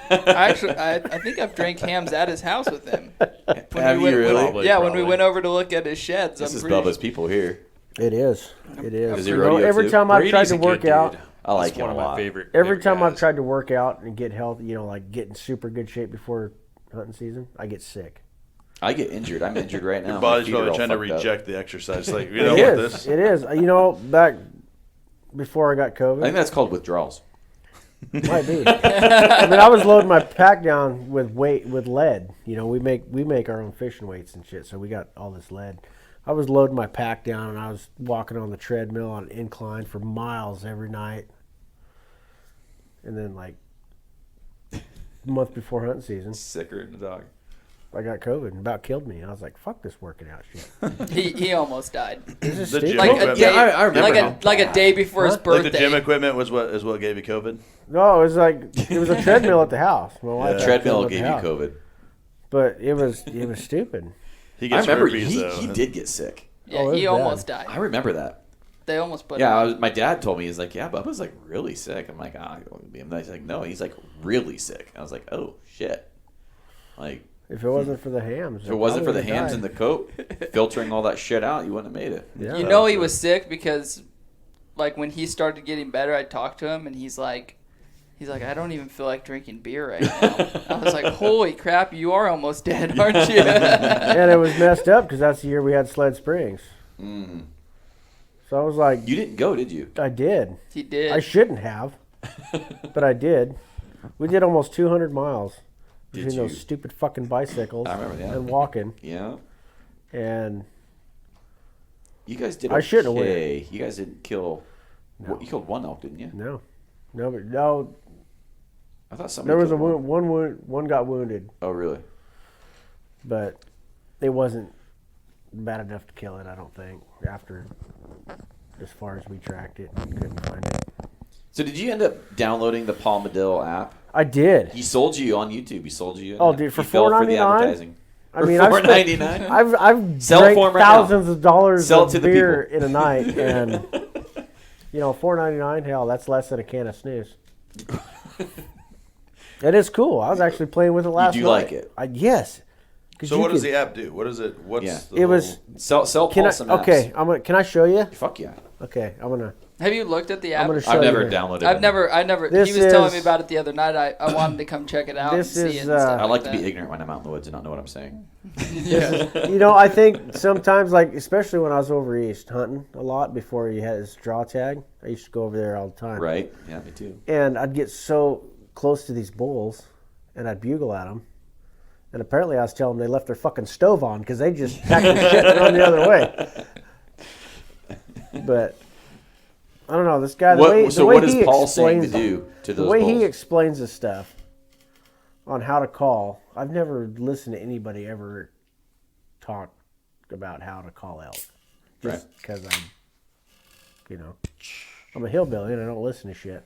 I think I've drank hams at his house with him. When Have we you went, really? Probably, yeah, when we probably. went over to look at his sheds. This I'm is pretty Bubba's people here. It is. It is. Is he You know, rodeo every too? time I've tried Brady's to a good work out, dude. I like That's him one a of my lot. favorite. every favorite time I've guys. tried to work out and get healthy, like get in super good shape before hunting season, I get sick. I get injured. I'm injured right now. Your My body's feet are probably all trying to fucked up. reject the exercise. Like, you It know what is. this? It is. Back before I got I think COVID, that's called withdrawals. might be. I was loading my pack down with lead. We make our own fishing weights and shit, so we got all this lead. I was loading my pack down and I was walking on the treadmill on an incline for miles every night. And then like a month before hunting season, Sicker than a dog. I got COVID and about killed me. I was like, "Fuck this working out shit." he almost died. This is The stupid. gym Like a equipment. day, I remember like a day before his Huh? birthday. Like the gym equipment was what gave you COVID. No, it was a treadmill at the house. My wife had a Treadmill at the gave you house. COVID. But it was stupid. He I gets remember herpes he though. did get sick. Yeah, Oh, it he was bad. almost died. I remember that. They almost put Yeah, him. my dad told me, he's like, yeah, Bubba's like really sick. I'm like, he's like, no, he's like really sick. I was like, oh shit. Like, If it wasn't for the hams, if it wasn't for the hams and the coat filtering all that shit out, you wouldn't have made it. yeah. You know he was sick because, like, when he started getting better, I talked to him and he's like, I don't even feel like drinking beer right now. I was like, holy crap, you are almost dead, aren't you? And it was messed up because that's the year we had Sled Springs. So I was like, You didn't go, did you? I did. He did. I shouldn't have, but I did. We did almost 200 miles Did between you? those stupid fucking bicycles I remember that. and walking. Yeah. And You guys did I shouldn't have okay. You guys didn't kill. You killed one elk, didn't you? no. I thought somebody There was a killed wound. One got wounded, Oh, really? but it wasn't bad enough to kill it. I don't think. After as far as we tracked it, couldn't find it. So did you end up downloading the Palmadil app? I did. He sold you on YouTube. He sold you. Oh, dude, for You fell for the $4.99? advertising. I mean, I've $4.99. I've Sell it drank for 'em right now. thousands of dollars Sell it of to the beer people. in a night, and $4.99. Hell, that's less than a can of snooze. It is cool. I was actually playing with it last night. do like it? Yes. 'Cause So you what does could- the app do? What is it? What's Yeah. the It was. Sell Can Paul I? some apps. Okay. Can I show you? Fuck yeah. Okay. I'm gonna. Have you looked at the I'm app? gonna show I've you never here. downloaded. I've it. never. This He was telling is- me about it the other night. I wanted to come check it out This and see is, it. And stuff I like to that. be ignorant when I'm out in the woods and not know what I'm saying. I think sometimes, like, especially when I was over east hunting a lot before he had his draw tag, I used to go over there all the time. Right? Yeah, me too. And I'd get so close to these bulls, and I'd bugle at them. And apparently I was telling them they left their fucking stove on because they just packed their shit and run the other way. But I don't know, this guy, What the way is he Paul saying to explains do to the those way bulls? he explains this stuff on how to call, I've never listened to anybody ever talk about how to call elk. Just because I'm a hillbilly and I don't listen to shit.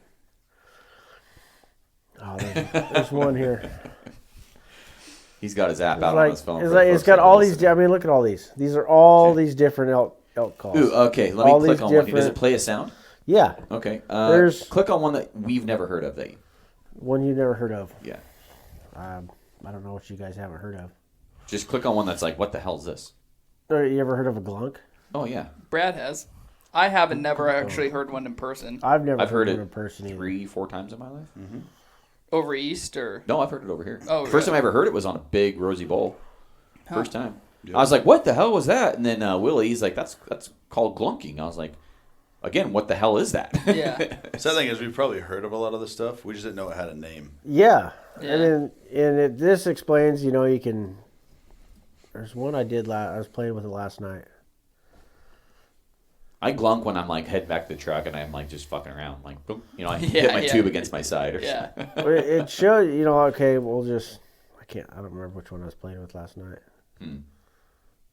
Oh, there's one here. He's got his app It's out like, on his phone. it's for like the it's folks got that all listen. these. I mean, look at all these. These are all these different elk calls. Ooh, okay. Let All me click these on one. Does different- it play a sound? Yeah, Okay. There's- click on one that we've never heard of. one you never heard of. Yeah. I don't know what you guys haven't heard of. Just click on one that's like, what the hell is this? Or you ever heard of a glunk? Oh yeah. Brad has. I haven't never actually heard one in person. I've never I've heard one it in person either. 3-4 times in my life. Over east or No, I've heard it over here. Oh, First really? time I ever heard it was on a big rosy bowl. First time. I was like, what the hell was that? And then Willie, he's like, that's called glunking. I was like, again, what the hell is that? yeah. Sad thing is, we've probably heard of a lot of this stuff. We just didn't know it had a name. Yeah, Yeah. and this explains. You can. There's one I did. I was playing with it last night. I glunk when I'm like heading back to the truck and I'm like just fucking around. Like, boom, I Yeah, hit my yeah. tube against my side or Yeah. But it showed. Okay, we'll just. I don't remember which one I was playing with last night.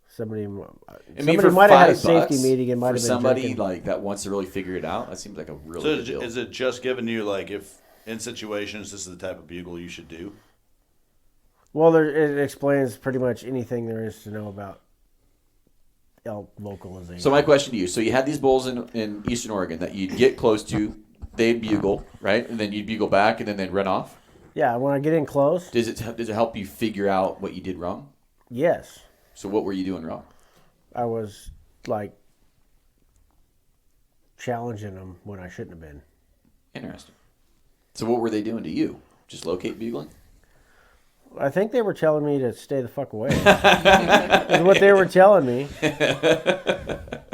Somebody might have had a safety $5 meeting and might for have been somebody drinking. like that wants to really figure it out. That seems like a really So good deal. is it just giving you, like, if in situations this is the type of bugle you should do? Well, it explains pretty much anything there is to know about elk vocalization. So my question to you: so you had these bulls in Eastern Oregon that you'd get close to, they'd bugle, right, and then you'd bugle back, and then they'd run off. Yeah, when I get in close, Does it help you figure out what you did wrong? yes, So what were you doing wrong? I was like challenging them when I shouldn't have been. Interesting. So what were they doing to you? Just locate bugling? I think they were telling me to stay the fuck away. Is what they were telling me.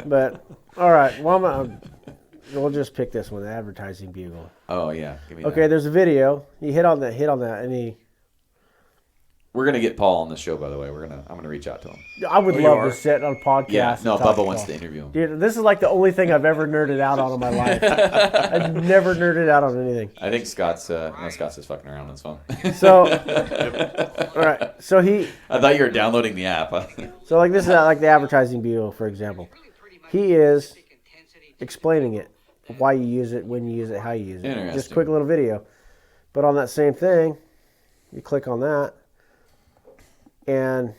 But all right, well, we'll just pick this one, the advertising bugle. Oh yeah. Give me Okay, that. there's a video. You hit on that, and We're gonna get Paul on the show, by the way. I'm gonna reach out to him. I would you love are? to sit on a podcast. Yeah. No, and talk Bubba wants Paul. to interview him. Dude, this is like the only thing I've ever nerded out on in my life. I've never nerded out on anything. I think Scott's just fucking around on his phone. So, all right. So I thought you were downloading the app. so like this is like the advertising bureau, for example. He is explaining it, why you use it, when you use it, how you use it. Just Interesting. quick little video. But on that same thing, you click on that, and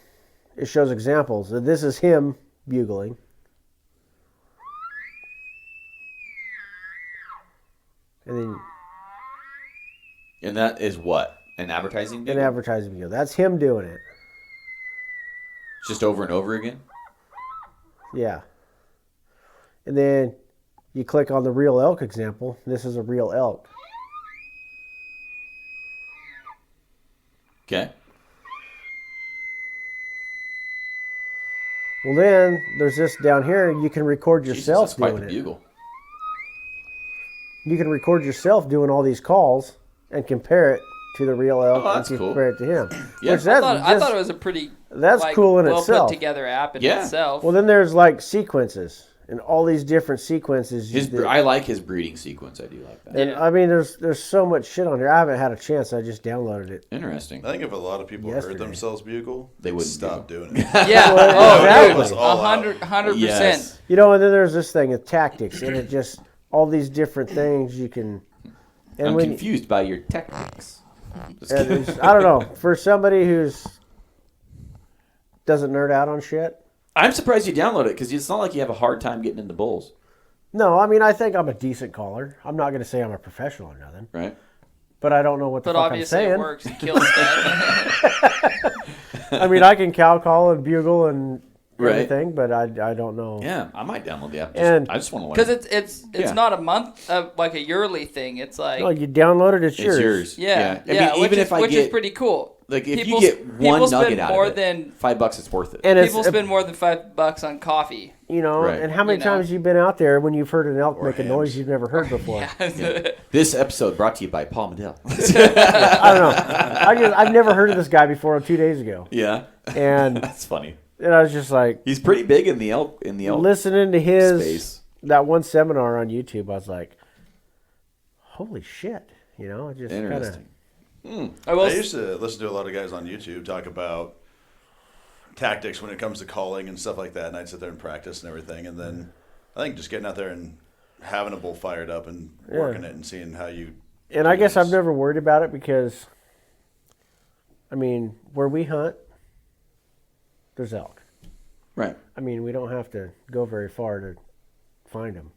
it shows examples. So this is him bugling. And then And that is what? An advertising an bugle? advertising video. That's him doing it. Just over and over again? Yeah. And then you click on the real elk example. This is a real elk. Okay. Well, then there's this down here. You can record yourself Jesus, that's quite doing the it. bugle. You can record yourself doing all these calls and compare it to the real elk Oh, that's and cool. compare it to him. Yeah. Which I that's thought it was a pretty that's cool in well itself. put together app in Yeah. itself. Well, then there's like sequences and all these different sequences. I like his breeding sequence. I do like that. And Yeah. I mean, there's so much shit on here. I haven't had a chance. I just downloaded it. Interesting. I think if a lot of people Yesterday. heard themselves bugle, They they'd wouldn't stop doing it. yeah. Well, Oh, exactly. dude, It's all out. 100%. Yes. You know, and then there's this thing of tactics, and it just all these different things you can. And I'm when confused by your tactics. and it's- I don't know, for somebody who's doesn't nerd out on shit. I'm surprised you download it because it's not like you have a hard time getting into bulls, No, I mean I think I'm a decent caller. I'm not going to say I'm a professional or nothing, right? but I don't know what the But fuck I'm obviously saying. it works. It kills stuff. I mean I can cow call and bugle and Right. everything, but I don't know. Yeah, I might download the app. And- I just want to learn. Because it's Yeah. not a month, like a yearly thing. It's like, No, you download it, it's it's yours. yours. yeah. I mean, even if I which get is pretty cool. like if people- you get one people spend nugget out more of it, than- $5, it's worth it. And it's People spend more than $5 on coffee. you know, Right. and how many You know. times you've been out there when you've heard an elk Or make a hams. noise you've never heard before? This episode brought to you by Paul Medell. I don't know. I've never heard of this guy before 2 days ago, Yeah, and that's funny. I was just like He's pretty big in the elk listening to his space. that one seminar on YouTube. I was like, holy shit, you know, it just kind of. Interesting. I will I used to listen to a lot of guys on YouTube talk about tactics when it comes to calling and stuff like that, and I'd sit there and practice and everything. And then I think just getting out there and having a bull fired up and working it and seeing how you. And I guess I've use- never worried about it because, I mean, where we hunt, there's elk. Right. I mean, we don't have to go very far to find them.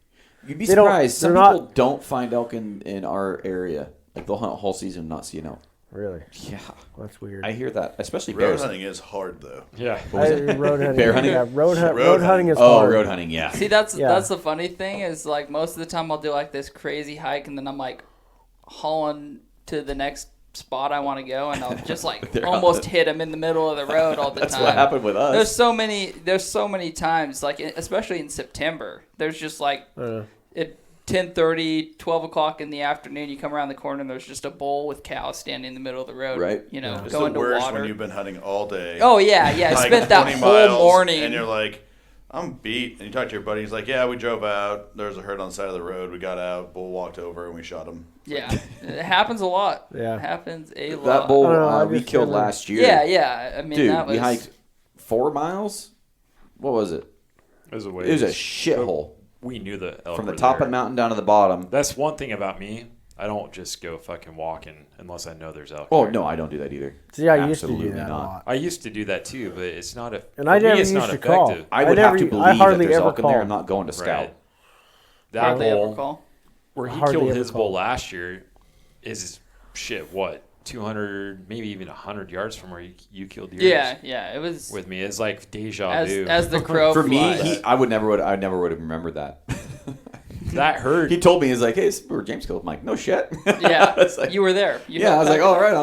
You'd be They don't- surprised. Some they're not- people don't find elk in our area. Like they'll hunt a whole season and not see an elk. Really, Yeah, that's weird. I hear that, especially Road bears. hunting is hard though. Yeah. Road hunting. Bear hunting? Yeah, road Road hunting is Oh, hard. road hunting. Yeah. See, that's Yeah. the funny thing is like most of the time I'll do like this crazy hike and then I'm like hauling to the next spot I want to go and I'll just like They're almost on hit them in the middle of the road all the That's time. what happened with us. There's so many times like especially in September. There's just like at 10:30, 12 o'clock in the afternoon, you come around the corner and there's just a bull with cows standing in the middle of the road. Right. You know, It's going the to worst water. when you've been hunting all day. Oh yeah. I like spent that 20 whole miles, morning. and you're like, I'm beat. And you talk to your buddy. He's like, yeah, we drove out. There was a herd on the side of the road. We got out. Bull walked over and we shot him. Yeah, it happens a lot. Yeah. It happens a lot. That bull I don't know, I we just killed never- last year. Yeah. I mean, Dude, that was. we hiked 4 miles. What was it? It was a It was a shithole We knew the elk from the were top there. of the mountain down to the bottom. That's one thing about me. I don't just go fucking walking unless I know there's elk. Oh there. no, I don't do that either. See, I used to do Absolutely that not. a lot. I used to do that too, but it's not a. And for I me, never it's used not to call. effective. I would never- have to I believe that hardly there's ever elk in there. call. I'm not going to scout. Right. That Hardly ever bull call. where he Hardly killed ever his call. bull last year is shit. What 200, maybe even 100 yards from where you killed yours. Yeah. It was With me, it's like deja as vu. as the crow For me, flies. I never would have remembered that. that hurt. He told me, he's like, hey, this is where James killed. I'm like, no shit. Yeah, It's like- you were there. You Yeah, I was know, like, oh, right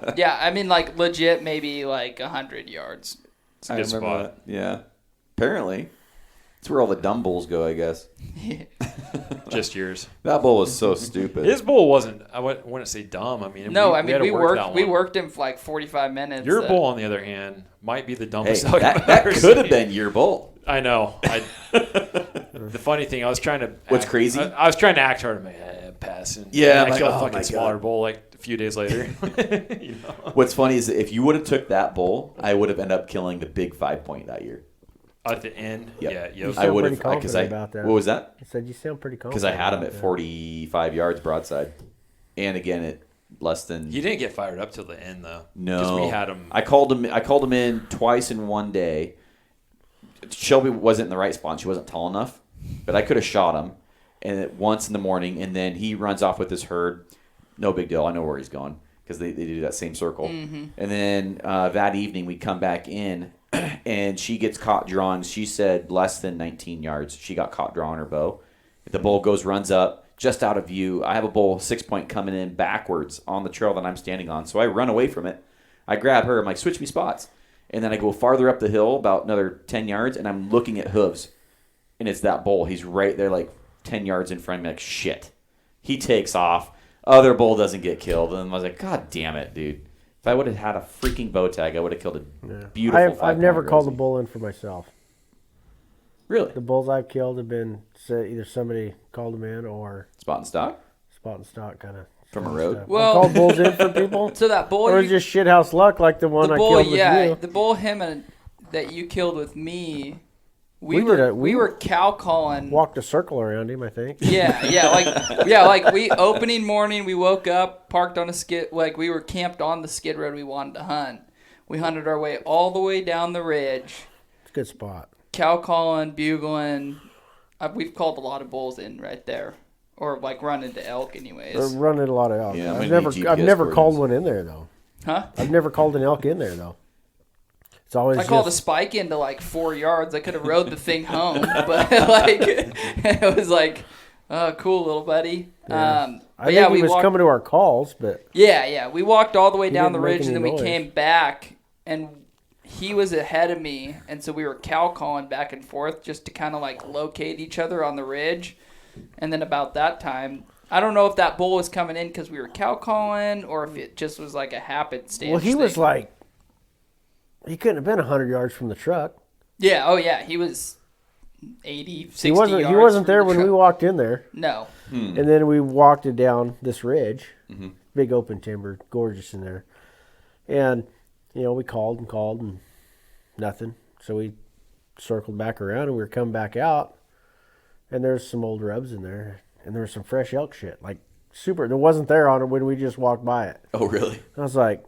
on. Yeah, I mean, like legit, maybe like 100 yards. It's a good spot. That. Yeah. Apparently. It's where all the dumb bulls go, I guess. Just yours. That bull was so stupid. His bull wasn't. I wouldn't say dumb. I mean, No, I had mean to we work that worked we one. worked him for like 45 minutes. Your bull, on the other hand, might be the Hey, dumbest elk I've that ever could have seen. been your bull. I know. The funny thing, I was trying to. What's crazy? I was trying to act hard. I'm like, passing. Yeah, And I'm I like, killed oh a my fucking God. smaller bull like a few days later. You know? What's funny is that if you would have took that bull, I would have ended up killing the big 5-point that year. At the end, Yep. yeah, You yep. sound I would pretty have because I. confident about that. What was that? I said you sound pretty confident. Because I had him about at that. 45 yards broadside, and again at less than. He didn't get fired up till the end though. No, because we had him. I called him in twice in one day. Shelby wasn't in the right spot. She wasn't tall enough, but I could have shot him. And once in the morning, and then he runs off with his herd. No big deal. I know where he's going because they do that same circle. Mm-hmm. And then that evening we come back in, and she gets caught drawing. She said less than 19 yards. She got caught drawing her bow. The bull runs up just out of view. I have a bull 6-point coming in backwards on the trail that I'm standing on. So I run away from it. I grab her. I'm like, switch me spots. And then I go farther up the hill, about another 10 yards, and I'm looking at hooves. And it's that bull. He's right there, like 10 yards in front of me. Like, shit. He takes off. Other bull doesn't get killed. And I was like, God damn it, dude. If I would have had a freaking bow tag, I would have killed a beautiful I've never called a grizzly. bull in for myself. Really? The bulls I've killed have been either somebody called them in or Spot and stock? spot and stock kind of. From a road? Well- called bulls in for people. So that bull, Or you, just shithouse luck like the one the I bull, killed with yeah, you. the bull that you killed with me. We We were cow calling. Walked a circle around him, I think. Like we opening morning, we woke up, parked on a skid, like we were camped on the skid road we wanted to hunt. We hunted our way all the way down the ridge, It's a good spot. cow calling, bugling. We've called a lot of bulls in right there, or like run into elk, anyways. They're running a lot of elk. Yeah, I'm I've gonna never, need I've GPS never called coordinates. one in there though. Huh? I've never called an elk in there though. It's always I called a just, spike into like 4 yards. I could have rode the thing home, but like it was like, oh, cool, little buddy. I But think yeah, he we was walked. coming to our calls, but Yeah, we walked all the way He down the didn't make ridge, and then any we noise. came back, and he was ahead of me, and so we were cow calling back and forth just to kind of like locate each other on the ridge. And then about that time, I don't know if that bull was coming in because we were cow calling, or if it just was like a happenstance. well, he was thing. like, he couldn't have been 100 yards from the truck. Yeah, oh yeah, he was 80, 60 He wasn't. yards He wasn't from there the when we truck. walked in there, No. and then we walked it down this ridge, Mm-hmm. big open timber, gorgeous in there, and we called and nothing. So we circled back around and we were coming back out, and there's some old rubs in there, and there was some fresh elk shit, like super. There wasn't there on it when we just walked by it. Oh, really? I was like,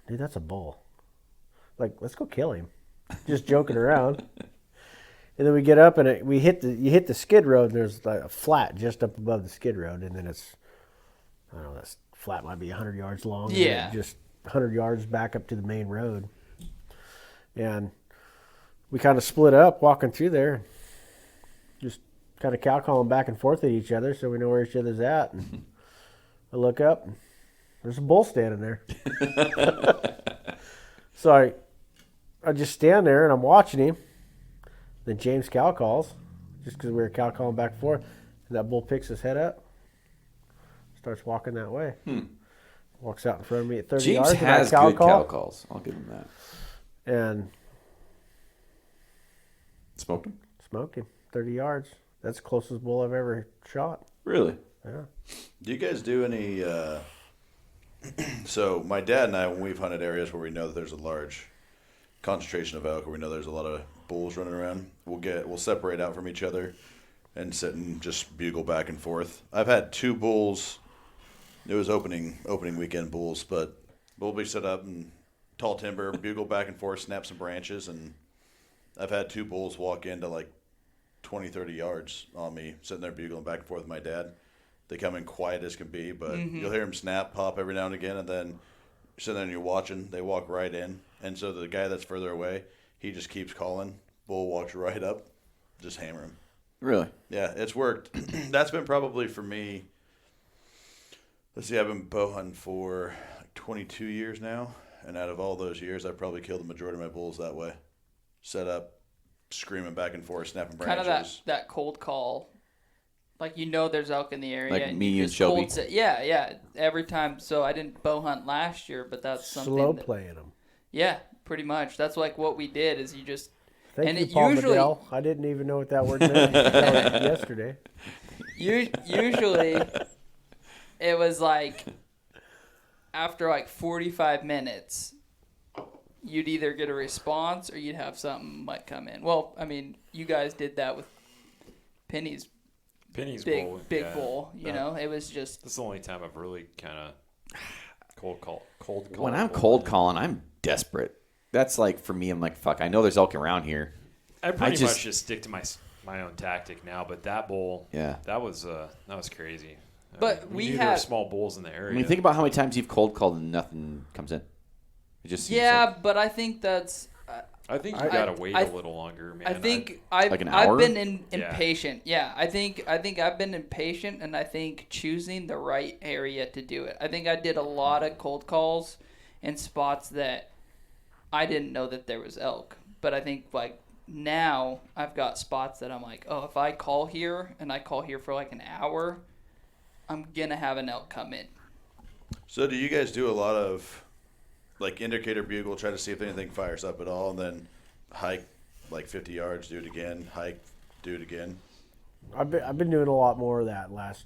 dude, that's a bull. Like, let's go kill him. Just joking around. And then we get up and you hit the skid road, and there's like a flat just up above the skid road, and then it's, I don't know, that flat might be 100 yards long. and then Yeah. just 100 yards back up to the main road. And we kind of split up walking through there, just kind of cow calling back and forth at each other so we know where each other's at. And I look up, and there's a bull standing there. So I just stand there and I'm watching him. Then James cow calls, just because we were cow calling back and forth. And that bull picks his head up, starts walking that way. Walks out in front of me at 30 James yards. and I has cow good call, cow calls. I'll give him that. And Smoked him? smoked him 30 yards. That's the closest bull I've ever shot. Really? Yeah. Do you guys do any? So my dad and I, when we've hunted areas where we know that there's a large concentration of elk, or we know there's a lot of bulls running around, we'll separate out from each other and sit and just bugle back and forth. I've had 2 bulls. It was opening weekend bulls, but bull be set up and tall timber, bugle back and forth, snap some branches, and I've had 2 bulls walk into like 20, 30 yards on me, sitting there bugling back and forth with my dad. They come in quiet as can be, but you'll hear them snap, pop every now and again, and then you're sitting there and you're watching. They walk right in, and so the guy that's further away, he just keeps calling. Bull walks right up, just hammer him. Really? Yeah, it's worked. That's been probably for me. Let's see, I've been bow hunting for like 22 years now, and out of all those years, I've probably killed the majority of my bulls that way. Set up, screaming back and forth, snapping Kind branches. of that cold call. Like, there's elk in the area. Like and me you and just Shelby? cold set- Yeah, every time. So I didn't bow hunt last year, but that's something. Slow that- playing them. Yeah, pretty much. That's like what we did is you just. Thank And you, it Paul usually- Bedell. I didn't even know what that word meant until yesterday. Usually, it was like after like 45 minutes, you'd either get a response or you'd have something like come in. Well, I mean, you guys did that with Penny's Penny's big bull. big yeah. bull. You know, it was just That's the only time I've really kind of cold call. When I'm cold calling, I'm desperate. That's like, for me, I'm like, fuck, I know there's elk around here. I pretty just- much just stick to my own tactic now. But that bull, Yeah. that was crazy. But we knew there were had- small bulls in the area. I mean, think about how many times you've cold called and nothing comes in. It just seems yeah, like- but I think that's. I think you I- gotta wait I- a little longer, man. I think I've Like an hour? been Yeah. impatient. Yeah, I think I've been impatient, and I think choosing the right area to do it. I think I did a lot of cold calls in spots that I didn't know that there was elk. But I think like now I've got spots that I'm like, oh, if I call here and I call here for like an hour, I'm gonna have an elk come in. So do you guys do a lot of like indicator bugle, try to see if anything fires up at all, and then hike like 50 yards, do it again, hike, do it again? I've been doing a lot more of that last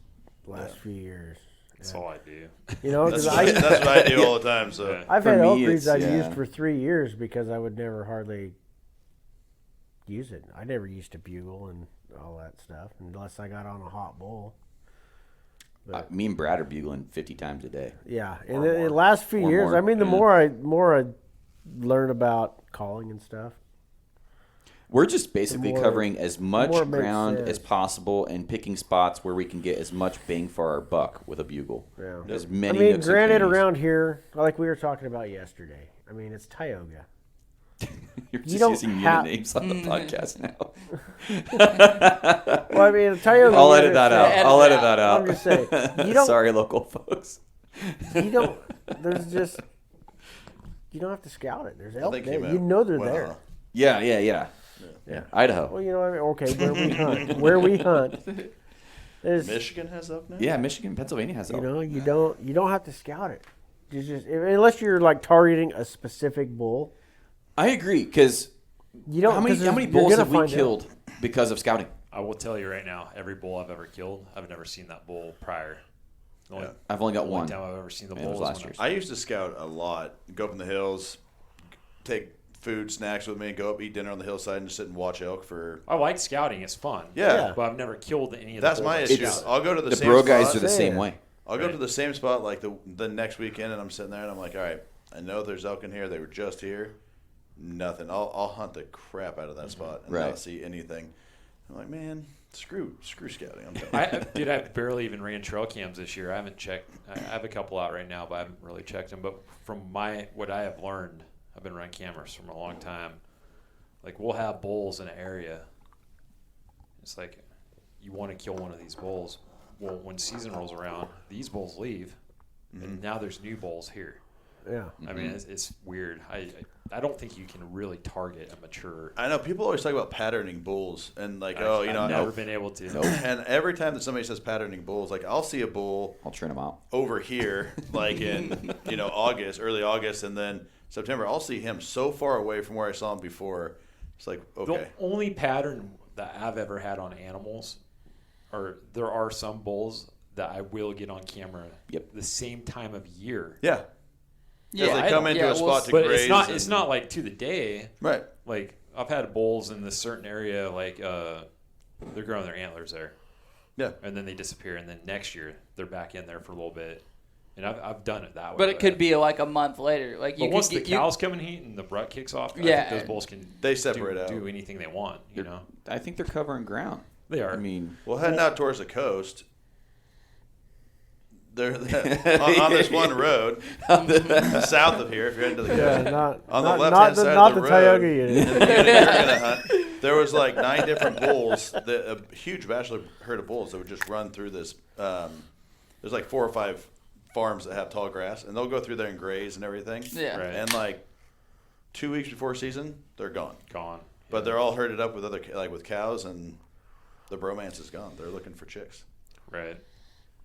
few years. That's all I do. You know, That's because what I do all the time. So I've For had elk me, reeds it's- I've yeah. used for 3 years because I would never hardly use it. I never used to bugle and all that stuff unless I got on a hot bull. Me and Brad are bugling 50 times a day. Yeah, in the last few Or years, more, I mean, the yeah. more I learn about calling and stuff. We're just basically more- covering as much more it makes ground sense. as possible and picking spots where we can get as much bang for our buck with a bugle. Yeah. As I many mean, nooks and granted, crannies. around here, like we were talking about yesterday, I mean, it's Tioga. You're you just don't using have- unit names on the podcast now. Well, I mean, Tioga. I'll you're edit that just out. saying- I'll edit that out. I'm just saying, you don't- Sorry, local folks. You don't. There's just. You don't have to scout it. There's I elk think there. meant You know they're Winona. there. Yeah. Yeah. Idaho. Well, you know what I mean. Okay, where we hunt. Where we hunt. There's. Michigan has elk now? Yeah, Michigan, Pennsylvania has You elk. know, you don't have to scout it. You just unless you're like targeting a specific bull. I agree, because You don't. how many 'cause you're bulls gonna have we find out. killed because of scouting? I will tell you right now, every bull I've ever killed, I've never seen that bull prior. The only, I've only got only one. time I've ever seen the And it bull was was last when year's. I used to scout a lot, go up in the hills, take food, snacks with me, go up, eat dinner on the hillside, and just sit and watch elk for. I like scouting; it's fun. Yeah. but I've never killed any of That's the my bulls. issue. It's- I'll go to the The same bro spot. guys are the Yeah. same way. I'll go Right. to the same spot like the next weekend, and I'm sitting there, and I'm like, all right, I know there's elk in here. They were just here. Nothing. I'll hunt the crap out of that spot and Right. not see anything. I'm like, man, screw scouting. I'm telling you. Dude, I barely even ran trail cams this year. I haven't checked. I have a couple out right now, but I haven't really checked them. But from what I have learned, I've been running cameras from a long time. Like, we'll have bulls in an area. It's like, you want to kill one of these bulls. Well, when season rolls around, these bulls leave, and now there's new bulls here. Yeah. I mean, it's weird. I don't think you can really target a mature. I know people always talk about patterning bulls and like, I've never been able to. And every time that somebody says patterning bulls, like I'll see a bull I'll trim them out. over here, like in August, early August, and then September. I'll see him so far away from where I saw him before. It's like, okay, The only pattern that I've ever had on animals, or there are some bulls that I will get on camera. Yep. The same time of year. yeah. As they come into a spot to But graze. it's not like to the day. right. Like, I've had bulls in this certain area, like they're growing their antlers there, Yeah. and then they disappear, and then next year they're back in there for a little bit. And I've done it that way. But it could be like a month later. Like you But could once get, the cows come in heat and the rut kicks off, I Yeah. think those bulls can They separate out. do anything they want. You know, I think they're covering ground. they are. I mean, Well, heading out towards the coast, they're on this one road south of here. If you're heading to the Yeah, coast, not on the not, left not hand the, side not of the the road, Tioga in unit. the unit you're gonna hunt, there was like 9 different bulls, a huge bachelor herd of bulls that would just run through this. There's like 4 or 5 farms that have tall grass, and they'll go through there and graze and everything. Yeah. Right. And like 2 weeks before season, they're gone. Gone. But they're all herded up with with cows, and the bromance is gone. They're looking for chicks. Right.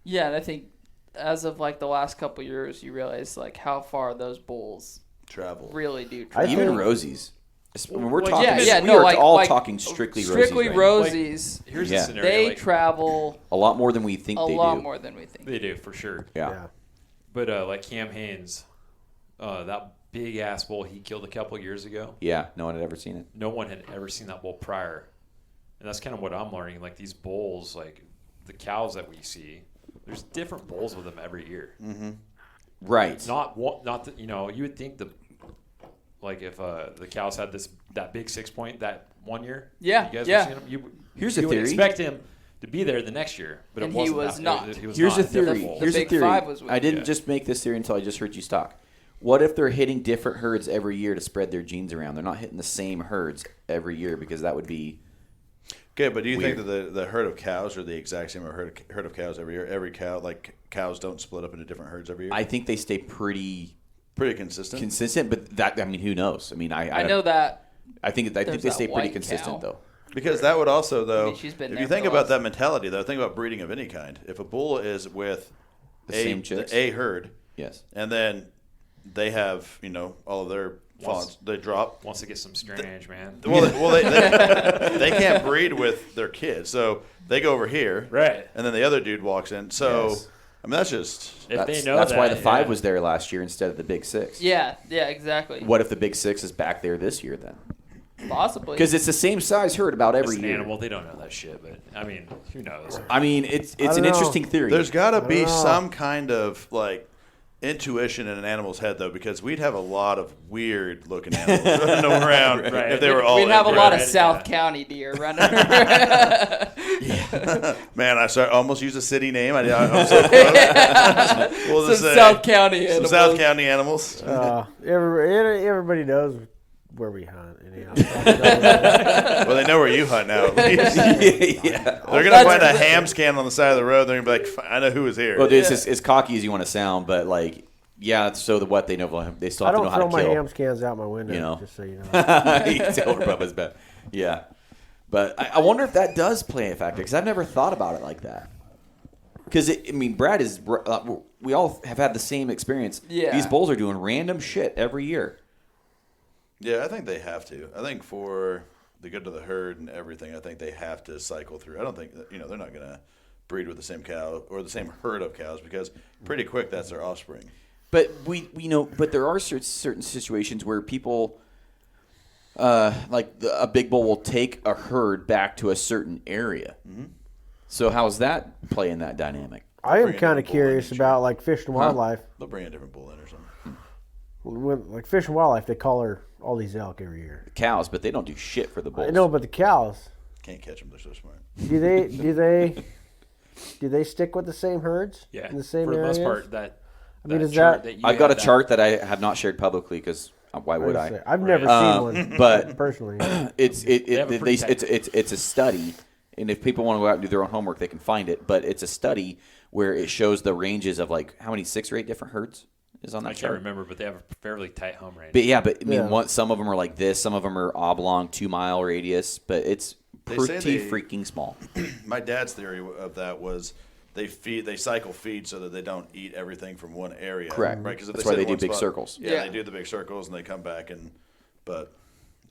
Yeah, and I think as of like the last couple years, you realize like how far those bulls Travel. really do I travel. even think- Rosies. I mean, we're Well, talking. yeah, we are all like, talking strictly strictly Rosies. Right now. Rosies. Here's Yeah. the scenario. They like, travel A lot more than we think a they lot do. more than we think. they do for sure. Yeah. Yeah. But like Cam Haynes, that big ass bull he killed a couple years ago. Yeah. No one had ever seen it. No one had ever seen that bull prior, and that's kind of what I'm learning. Like these bulls, like the cows that we see, there's different bulls with them every year. Right. Not that you would think like if the cows had that big 6-point that one year. Yeah, You guys yeah. were seeing him. Here's you a would theory. expect him to be there the next year, but And it he wasn't was that- not. He was Here's not. a theory. Different Here's a Big theory. Five was with I didn't yeah. just make this theory until I just heard you talk. What if they're hitting different herds every year to spread their genes around? They're not hitting the same herds every year because that would be. Okay, but do you Weird. think that the herd of cows are the exact same herd of cows every year? Every cow, like cows don't split up into different herds every year? I think they stay pretty pretty consistent. But that, I mean, who knows? I mean, I know that. I think they There's stay that pretty white consistent cow. though. Because that would also, though, she's been if there you think for the about last- that mentality, though, think about breeding of any kind. If a bull is with same chicks? a herd, Yes. and then they have, all of their fawns, they drop. Wants to get some strange, man. Well, they can't breed with their kids, so they go over here, Right. and then the other dude walks in. So, Yes. I mean, that's just If they know that's why that, the 5 yeah. was there last year instead of the big 6. Yeah, exactly. What if the big 6 is back there this year then? Possibly. Because it's the same size herd about every It's an year. animal. They don't know that shit, but I mean, who knows? I mean, it's don't an know. interesting theory. there's got to be know. some kind of intuition in an animal's head, though, because we'd have a lot of weird looking animals running around Right. if they were all. We'd have a inbred. lot of Right, South yeah. County deer running around. Man, I almost used a city name. I'm so close. We'll Some just say South County some animals. South County animals. Everybody knows where we hunt. Anyhow. Well, they know where you hunt now. At least. yeah. They're gonna find a ham scan on the side of the road. They're gonna be like, "I know who is here." Well, dude, it's as cocky as you want to sound, but yeah. So what they know, they still I have to don't know how throw to my kill. ham scans out my window. You know. Just so you know. You can tell where Bubba's been. Yeah, but I wonder if that does play a factor because I've never thought about it like that. Because Brad is. We all have had the same experience. Yeah. These bulls are doing random shit every year. Yeah, I think they have to. I think for the good of the herd and everything, I think they have to cycle through. I don't think that, they're not gonna breed with the same cow or the same herd of cows because pretty quick that's their offspring. But but there are certain situations where people, a big bull will take a herd back to a certain area. Mm-hmm. So how's that play in that dynamic? I am Bring a kind of bull in curious each about Fish and Wildlife. They'll bring a different bull in or something. When, Fish and Wildlife, they collar all these elk every year. Cows, but they don't do shit for the bulls. I know, but the cows, Can't catch them. They're so smart. do they stick with the same herds? Yeah, in the same for the areas? most part. That mean, is chart that- you I've got a have chart that I have not shared publicly because why would I? I've never seen one, But personally. it's have a pretty tight- it's a study, and if people want to go out and do their own homework, they can find it. But it's a study where it shows the ranges of how many 6 or 8 different herds is on that I chart. can't remember, but they have a fairly tight home range. But I mean, Yeah. some of them are like this, some of them are oblong, 2-mile radius, but it's They say pretty they- freaking small. My dad's theory of that was they cycle feed so that they don't eat everything from one area. Correct. Right. Because That's why sit they in do one big spot- circles. Yeah, Yeah. they do the big circles and they come back but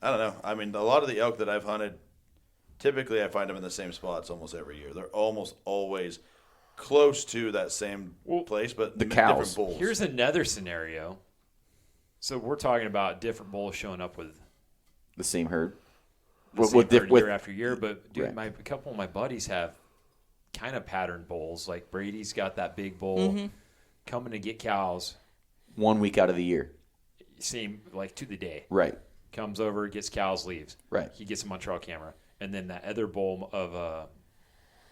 I don't know. I mean, a lot of the elk that I've hunted, typically I find them in the same spots almost every year. They're almost always close to that same place, but the different cows. bulls. Here's another scenario. So we're talking about different bulls showing up with The same herd. the same herd with- year after year. But dude, Right. a couple of my buddies have kind of patterned bulls. Like Brady's got that big bull coming to get cows. 1 week out of the year. Same to the day. Right. Comes over, gets cows, leaves. Right. He gets them on trail camera, and then that other bull of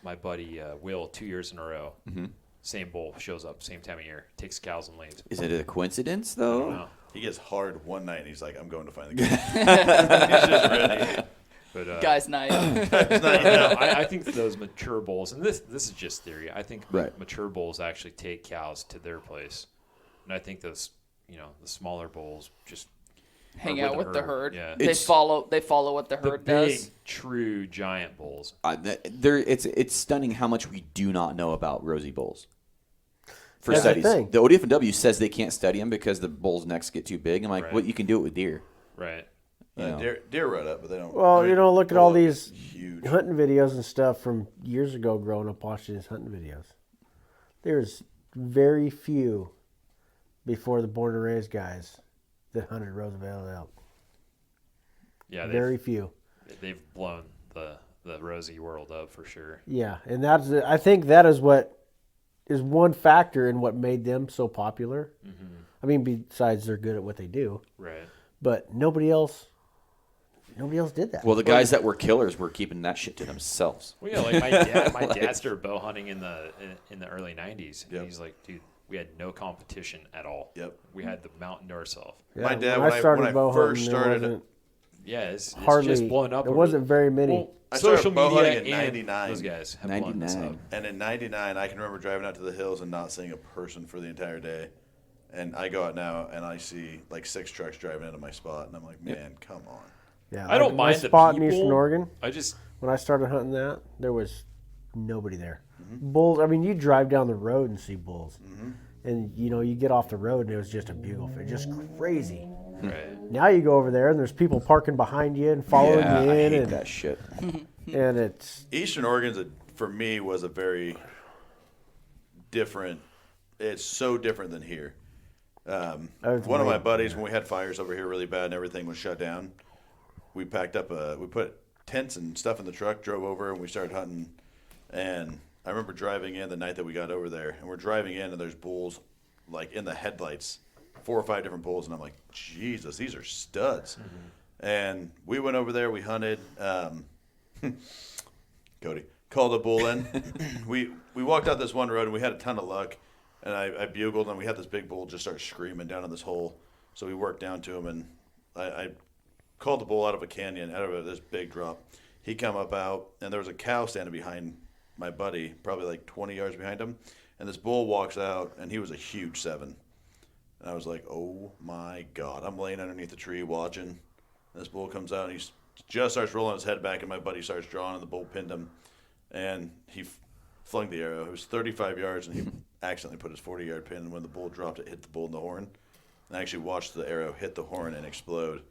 my buddy Will 2 years in a row. Mm-hmm. Same bull shows up same time of year, takes cows and leaves. Is it a coincidence I don't though? know. He gets hard one night and he's like, I'm going to find the guy. He's just ready. But Guys' night. I think that those mature bulls, and this is just theory. I think Right. mature bulls actually take cows to their place, and I think those, the smaller bulls just Hang are out with the herd. Yeah, They It's- follow what the the herd big, does. true giant bulls. It's stunning how much we do not know about rosy bulls. For That's the studies, thing. the ODF&W says they can't study them because the bull's necks get too big. I'm like, Right. well, you can do it with deer. Right. You know. Deer rut up, but they don't. Well, look at all these huge. hunting videos and stuff from years ago growing up watching these hunting videos. There's very few before the born and raised guys that hunted Roosevelt elk. Yeah, Very few. they've blown the rosy world up for sure. Yeah, and I think that is what is one factor in what made them so popular. Mm-hmm. I mean, besides they're good at what they do, Right. but nobody else did that. Well, the guys that were killers were keeping that shit to themselves. Well, yeah, like my dad started bow hunting in the early '90s, and Yep. he's like, dude, we had no competition at all. Yep. We had the mountain to ourselves. Yeah, My dad, when I started when I bow first hunting, started, there wasn't Yeah, it's hardly just blown up. There over- wasn't very many. Well, I started social bow media hunting in and 99. those guys have blown this up. 99. and in '99, I can remember driving out to the hills and not seeing a person for the entire day. And I go out now and I see like 6 trucks driving into my spot, and I'm like, man, come on. Yeah, I don't my mind the spot people. in Eastern Oregon. I just When I started hunting that, there was nobody there. Bulls. I mean, you drive down the road and see bulls, and you get off the road and it was just a beautiful, just crazy. right. Now you go over there and there's people parking behind you and following Yeah, you I in, hate and that shit. and it's Eastern Oregon's for me was a very different. It's so different than here. One of my buddies, when we had fires over here really bad and everything was shut down, we packed up we put tents and stuff in the truck, drove over, and we started hunting. And I remember driving in the night that we got over there, and we're driving in, and there's bulls like in the headlights, 4 or 5 different bulls, and I'm like, Jesus, these are studs. And we went over there, we hunted. Cody called a bull in. we walked out this one road, and we had a ton of luck. And I bugled, and we had this big bull just start screaming down in this hole. So we worked down to him, and I called the bull out of a canyon, out of this big drop. He come up out, and there was a cow standing behind my buddy, probably like 20 yards behind him. And this bull walks out, and he was a huge 7. And I was like, oh, my God. I'm laying underneath the tree watching. And this bull comes out, and he just starts rolling his head back, and my buddy starts drawing, and the bull pinned him. And he flung the arrow. It was 35 yards, and he accidentally put his 40-yard pin, and when the bull dropped, it hit the bull in the horn. And I actually watched the arrow hit the horn and explode.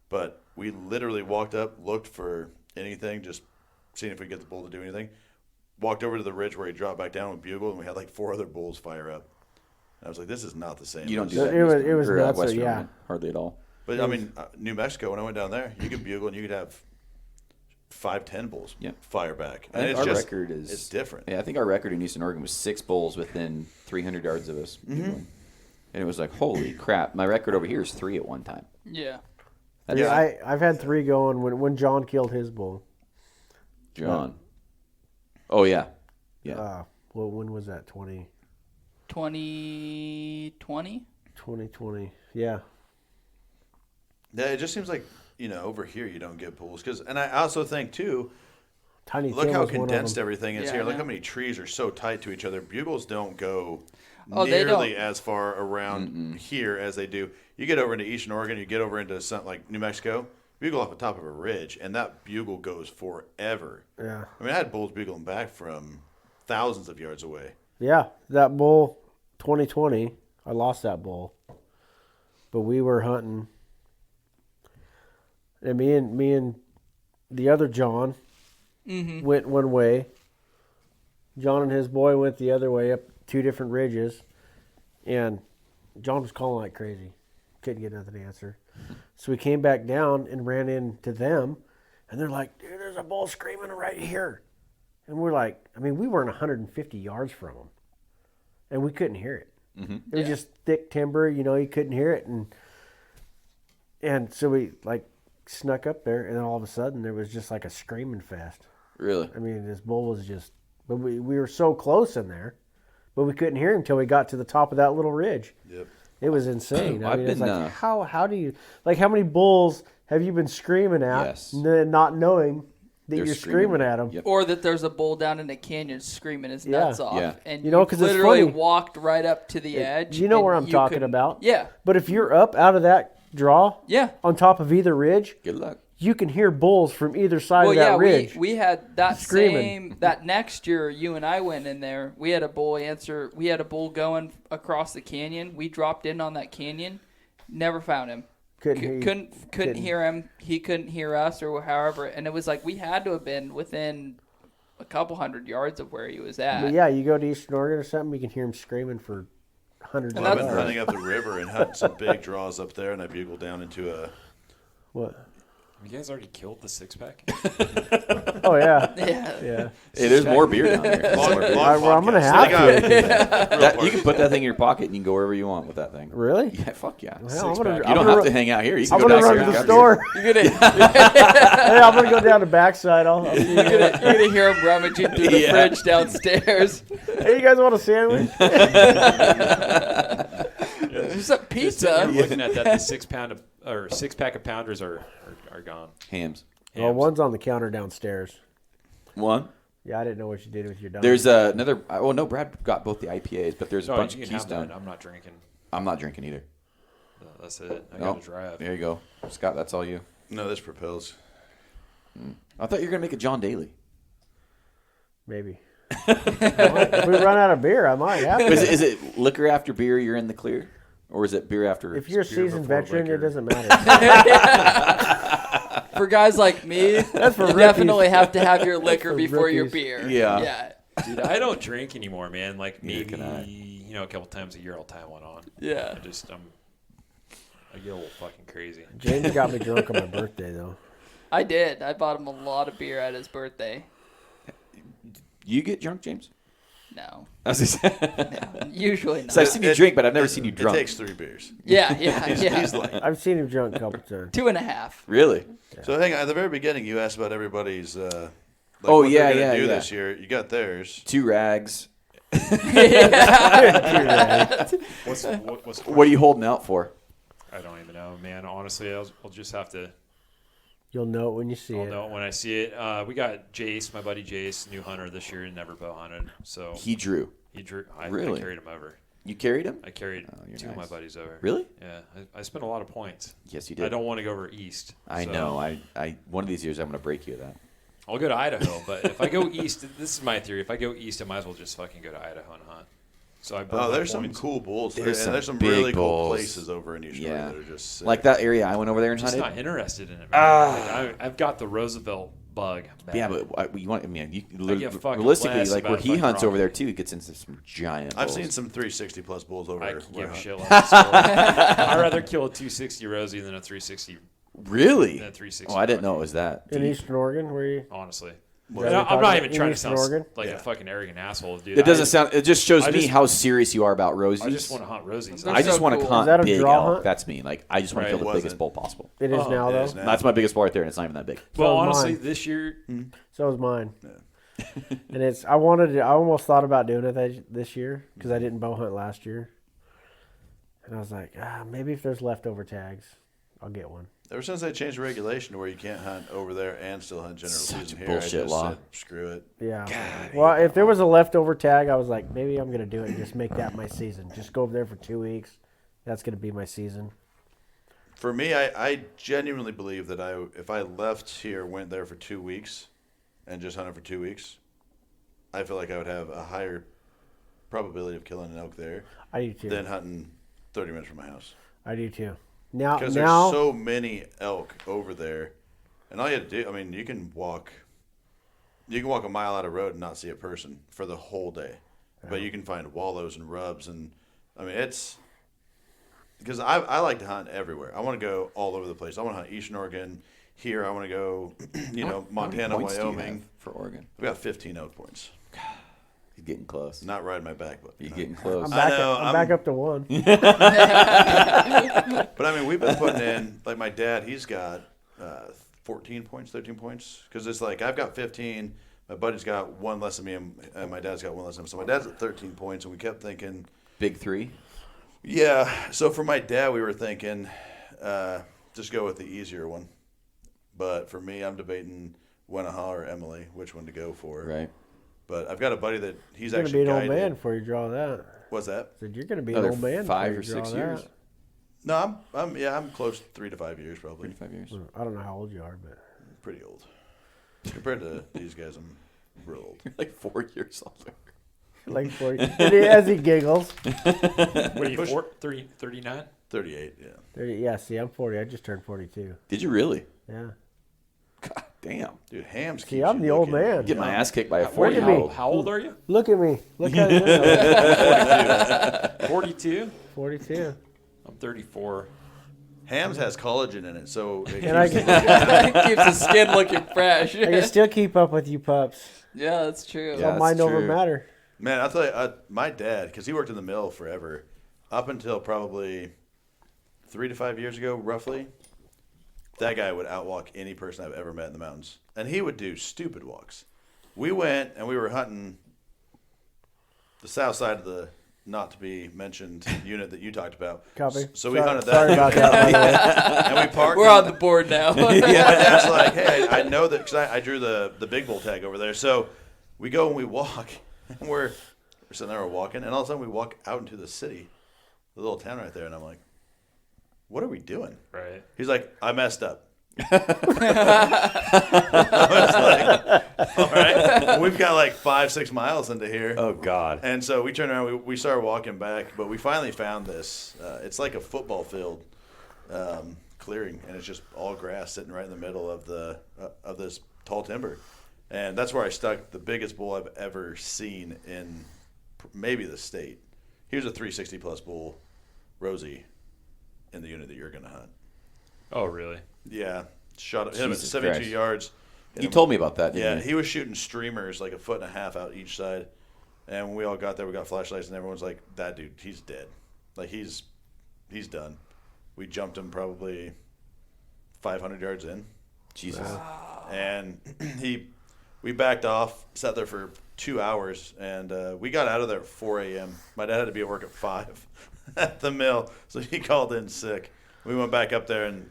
But we literally walked up, looked for anything, just seeing if we could get the bull to do anything. Walked over to the ridge where he dropped back down with bugle, and we had like 4 other bulls fire up. And I was like, this is not the same. You don't do So that. it was nuts, so Western yeah. Oregon, hardly at all. But, I mean, New Mexico, when I went down there, you could bugle, and you could have 5-10 bulls fire back. I And think it's our just, record is it's different. Yeah, I think our record in Eastern Oregon was 6 bulls within 300 yards of us. And it was like, holy crap! My record over here is 3 at one time. Yeah. That's Yeah, I've had 3 going when John killed his bull. John. Oh yeah, Well, when was that? 2020? 2020. Yeah. Yeah, it just seems like, over here you don't get bulls. And I also think, too, Tiny look Tim how was one of condensed them. everything is Yeah, here. I Look know. how many trees are so tight to each other. Bugles don't go They nearly don't. as far around here as they do. You get over into Eastern Oregon, you get over into something like New Mexico, bugle off the top of a ridge, and that bugle goes forever. Yeah. I mean, I had bulls bugling back from thousands of yards away. Yeah, that bull, 2020, I lost that bull. But we were hunting, and me and the other John went one way. John and his boy went the other way up 2 different ridges, and John was calling like crazy. Couldn't get nothing to answer. So we came back down and ran into them, and they're like, dude, there's a bull screaming right here. And we're like, I mean, we weren't 150 yards from them, and we couldn't hear it. It was just thick timber, you couldn't hear it. And so we snuck up there, and then all of a sudden there was just like a screaming fest. really. I mean, this bull was just, but we were so close in there, but we couldn't hear him until we got to the top of that little ridge. Yep. It was insane. I I've mean, it's been, like, how do you, how many bulls have you been screaming at, Yes. not knowing that They're you're screaming at them? Yep. Or that there's a bull down in a canyon screaming his nuts off. Yeah. And You know, 'cause it's literally funny. walked right up to the edge. You know and where I'm talking couldn't- about. Yeah. But if you're up out of that draw, Yeah. on top of either ridge, Good luck. you can hear bulls from either side Well, of that yeah, ridge. we had that Screaming. that next year you and I went in there. We had a bull going across the canyon. We dropped in on that canyon, never found him. Couldn't hear you. Couldn't hear him. He couldn't hear us or however. And it was like we had to have been within a couple hundred yards of where he was at. But yeah, you go to Eastern Oregon or something, you can hear him screaming for hundreds of Well, I've been yards. running up the river and hunting some big draws up there, and I bugle down into a. What? You guys already killed the 6-pack? Oh yeah, Yeah. yeah. Hey, there's more beer down there. Long I'm gonna podcast. have They to. got- You can put that thing in your pocket and you can go wherever you want with that thing. Really? Yeah, fuck yeah. Well, I'm gonna, Six-pack. You I'm don't gonna, have to hang out here. You can I'm go gonna down run to the store. You're gonna Hey, I'm gonna go down the backside. I'll see you guys. you're gonna hear him rummaging through the Yeah. fridge downstairs. Hey, you guys want a sandwich? There's some I'm pizza. looking at that. The 6-pack of pounders are gone. Hams. Well, Hams. one's on the counter downstairs. One. Yeah, I didn't know what you did with your dog. There's another. Well, no, Brad got both the IPAs, but there's a Oh, bunch you of can have Keystone. that. I'm not drinking. I'm not drinking either. That's it. I Oh, got to drive. There you go. Scott, that's all you. No, this propels. I thought you were going to make a John Daly. Maybe. If we run out of beer, I might have to. Is it liquor after beer, you're in the clear? Or is it beer after? If you're a beer seasoned before veteran, liquor. it doesn't matter. For guys like me, you for definitely rookies. have to have your liquor for before your rookies. beer. Yeah. Yeah. Dude, I don't drink anymore, man. Like Neither can I. maybe a couple times a year I'll tie one on. Yeah. I get a little fucking crazy. James got me drunk on my birthday, though. I did. I bought him a lot of beer at his birthday. You get drunk, James? No. I was just- No. Usually not. So I've seen you drink, but I've never seen you It drunk. takes 3 beers. Yeah. He's like, I've seen him drunk a couple times. 2.5. Really? so hang on. At the very beginning, you asked about everybody's. Oh, what yeah, they're gonna yeah, do yeah. this year. You got theirs. 2 rags. What's What are you holding out for? I don't even know, man. Honestly, I'll just have to. You'll know it when you see I'll it. know it when I see it. We got Jace, my buddy Jace, new hunter this year, never bow hunted. So He drew. he drew. I Really? carried him over. You carried him? I carried you're 2 of my nice. buddies over. Really? Yeah. I spent a lot of points. Yes, you did. I don't want to go over east. I so know. I one of these years I'm going to break you of that. I'll go to Idaho, but if I go east, this is my theory. If I go east, I might as well just fucking go to Idaho and hunt. So I burn Oh, my there's some points. cool bulls. There's There's some some big really cool bulls. places over in East Yeah. that are just sick. Like that area I went over there and I'm just hunted. not interested in it, man. Like, I've got the Roosevelt bug. Bad. Yeah, but you want? I mean, get fucking realistically, blessed like about where if he I'm hunts wrong. over there too, he gets into some giant. I've bulls. seen some 360 plus bulls over I there. can where give a I hunt. shit less. I'd rather kill a 260 Rosie than a 360. Really? Than a 360. Oh, I didn't know it Rosie, was that. In deep. Eastern Oregon, where you? Honestly. What And are we I'm talking not about? even In trying to Eastern sound Oregon? like Yeah. a fucking arrogant asshole, dude. It doesn't sound. It just shows I me just- how serious you are about rosies. I just want to hunt Rosies. They're I just so want to cool. hunt Is that a big draw elk. hunt? That's me. Like I just want Right. to kill the Wasn't. biggest bull possible. It is Oh, now, it though. is now. That's my biggest bull right there, and it's not even that big. Well, So is honestly, mine. this year, So is mine. And it's. I almost thought about doing it this year because I didn't bow hunt last year. And I was like, maybe if there's leftover tags, I'll get one. Ever since they changed the regulation to where you can't hunt over there and still hunt general Such season a here, bullshit I just law. said, screw it. Yeah. God, Well, if there was a leftover tag, I was like, maybe I'm gonna do it and just make that my season. Just go over there for 2 weeks. That's gonna be my season. For me, I genuinely believe that if I left here, went there for 2 weeks, and just hunted for 2 weeks, I feel like I would have a higher probability of killing an elk there I do too. than hunting 30 minutes from my house. I do too. Now, Because there's so many elk over there, and all you have to do, I mean, you can walk a mile out of road and not see a person for the whole day, but you can find wallows and rubs, and I mean it's because I like to hunt everywhere. I want to go all over the place. I want to hunt Eastern Oregon. Here, I want to go, Montana, How many points do you Wyoming. have for Oregon? We got 15 elk points. He's getting close. Not riding my back, but He's getting close. I'm I back, know, I'm back up to 1. But I mean, we've been putting in, like my dad, he's got 14 points, 13 points. Because it's like, I've got 15, my buddy's got 1 less than me, and my dad's got 1 less than him. So my dad's at 13 points, and we kept thinking, Big 3. yeah. So for my dad, we were thinking, just go with the easier one. But for me, I'm debating Wenaha or Emily, which one to go for. Right. But I've got a buddy that he's You're gonna be actually an old guided. man before you draw that. What's that? I said you're gonna be Another an old man. 5 before or you draw 6 years. that. No, I'm close 3 to 5 years probably. 35 years. I don't know how old you are, but Pretty old. Compared to these guys, I'm real old. You're like 4 years older. like 40. As he giggles. what are you, 39? 38, yeah. 30, yeah, see, I'm 40. I just turned 42. Did you really? Yeah. God damn. Dude, Hams See, keeps I'm you the old looking man. Get my ass kicked by a Look 40 at year me. old. How old are you? Look at me. Look how you know. 42? 42. I'm 34. Hams has collagen in it, so it And I keeps can, Keeps the skin looking fresh. I can still keep up with you pups. Yeah, that's true. Yeah. So mind that's over true. matter. Man, I'll tell you, my dad, because he worked in the mill forever, up until probably 3 to 5 years ago, roughly, that guy would outwalk any person I've ever met in the mountains. And he would do stupid walks. We went and we were hunting the south side of the not-to-be-mentioned unit that you talked about. Copy. So we Sorry- hunted that. Sorry about that, by the way. And we parked. We're on the board now. My dad's like, hey, I know that because I drew the big bull tag over there. So we go and we walk, and we're sitting there walking, and all of a sudden we walk out into the city, the little town right there, and I'm like, what are we doing? Right. He's like, I messed up. I was like, all right. We've got like 5-6 miles into here. Oh God. And so we turned around, we started walking back, but we finally found this. It's like a football field clearing, and it's just all grass sitting right in the middle of the of this tall timber. And that's where I stuck the biggest bull I've ever seen in maybe the state. He was a 360-plus bull, Rosie, in the unit that you're going to hunt. Oh, really? Yeah. Hit him at Jesus 72 Christ. yards. Hit You him- told me about that, didn't Yeah, you? he was shooting streamers like 1.5 foot out each side. And when we all got there, we got flashlights, and everyone's like, that dude, he's dead. Like, he's done. We jumped him probably 500 yards in. Jesus. And we backed off, sat there for 2 hours, and we got out of there at 4 a.m. My dad had to be at work at 5 at the mill, so he called in sick. We went back up there and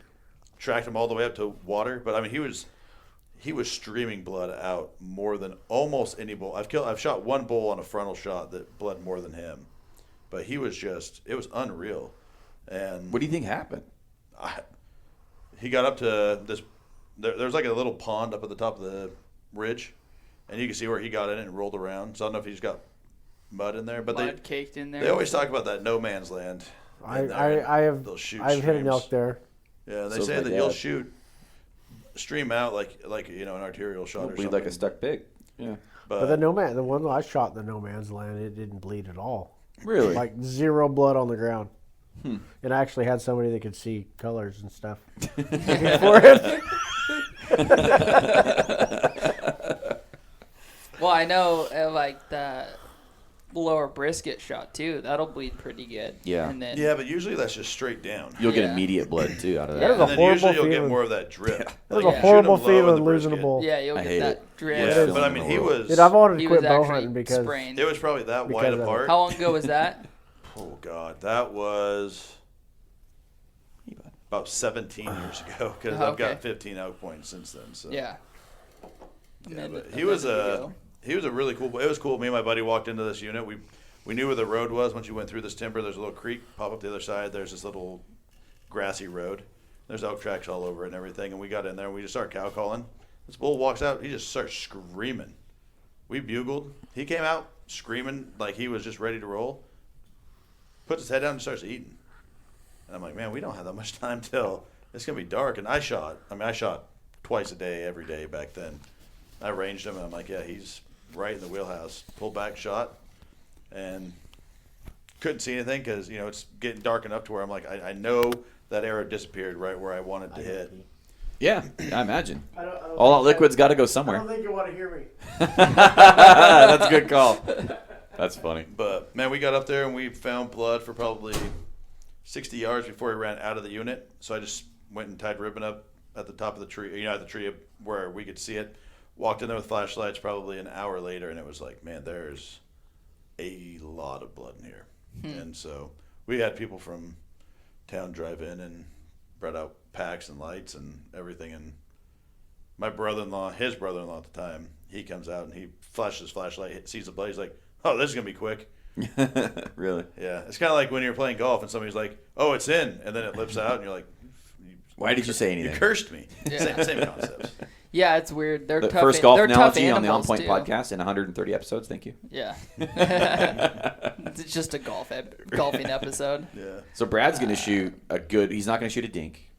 tracked him all the way up to water. But I mean, he was streaming blood out more than almost any bull. I've shot one bull on a frontal shot that bled more than him, but he was it was unreal. And What do you think happened? he got up to this. There's like a little pond up at the top of the ridge, and you can see where he got in it and rolled around. So I don't know if he's got mud in there, but Blood caked in there. they always talk about that no man's land. They'll shoot I've hit an streams. elk there. Yeah, they So say my that you'll dad. shoot stream out like an arterial shot or Bleed something. like a stuck pig. Yeah. But the one I shot in the no man's land, it didn't bleed at all. Really? Like zero blood on the ground. And I actually had somebody that could see colors and stuff looking for it. Well, I know like the lower brisket shot too. That'll bleed pretty good. Yeah. And then Yeah, but usually that's just straight down. You'll get Yeah. immediate blood too out of That that. is a And then horrible usually you'll get feeling. more of that drip. It was Yeah. a horrible Shoot 'em low in feeling the losing a brisket. bull. yeah, you'll I get hate that it. drip. Yeah, Feeling but I in mean, the he world. was. Dude, I've wanted to He quit was bow actually hunting because spraying. It was probably that Because wide of it. apart. How long ago was that? Oh God, that was about 17 years ago. Because Oh, I've got okay. 15 elk points since then. So Yeah. Yeah, but he was a really cool. It was cool. Me and my buddy walked into this unit. We knew where the road was. Once you went through this timber, there's a little creek. Pop up the other side. There's this little grassy road. There's elk tracks all over it and everything. And we got in there and we just started cow calling. This bull walks out. He just starts screaming. We bugled. He came out screaming like he was just ready to roll. Puts his head down and starts eating. And I'm like, man, we don't have that much time till it's gonna be dark. And I shot twice a day, every day back then. I ranged him, and I'm like, yeah, he's right in the wheelhouse. Pulled back, shot, and couldn't see anything because it's getting dark enough to where I'm like, I know that arrow disappeared right where I wanted to hit. Yeah, I imagine. All that liquid's got to go somewhere. think you want to hear me. That's a good call. That's funny. But man, we got up there and we found blood for probably 60 yards before he ran out of the unit. So I just went and tied ribbon up at the top of the tree, at the tree where we could see it. Walked in there with flashlights probably an hour later, and it was like, man, there's a lot of blood in here. And so we had people from town drive in and brought out packs and lights and everything. And my brother-in-law, his brother-in-law at the time, he comes out and he flashes his flashlight, sees the blood. He's like, oh, this is going to be quick. Really? Yeah. It's kind of like when you're playing golf and somebody's like, oh, it's in. And then it lips out and you're like, Why did you say you anything? cursed me. Yeah. Same concepts. Yeah, it's weird. They're The tough. first golf they're tough analogy on the On animals, Point too. podcast in 130 episodes. Thank you. Yeah. It's just a golfing episode. Yeah. So Brad's going to shoot a good. He's not going to shoot a dink.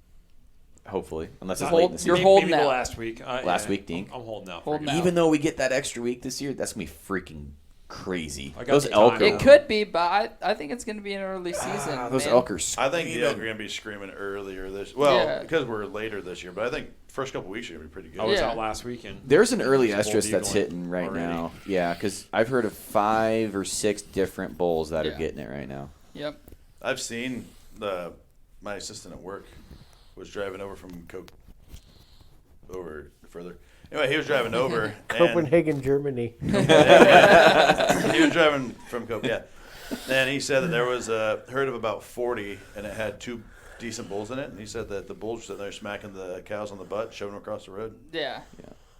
Hopefully, unless it's Hold- late in the you're season. holding maybe out. the last week. Last week, Dink. I'm holding out. Holding for out. you. Even though we get that extra week this year, that's going to be freaking crazy. I got Those the elk time. are, It could be, but I think it's going to be an early season. those man. elk are I think the elk are screaming. going to be screaming earlier this. Yeah. Because we're later this year, but I think first couple weeks are going to be pretty good. I was Yeah. out last weekend. There's an early There's a estrus bull that's bugling hitting right already. now. Yeah, because I've heard of 5 or 6 different bulls that are Yeah. getting it right now. Yep. I've seen my assistant at work was driving over from over further. Anyway, he was driving over. and Copenhagen, Germany. he was driving from Cope, yeah. And he said that there was a herd of about 40, and it had 2 decent bulls in it. And he said that the bulls were sitting there smacking the cows on the butt, shoving them across the road. Yeah.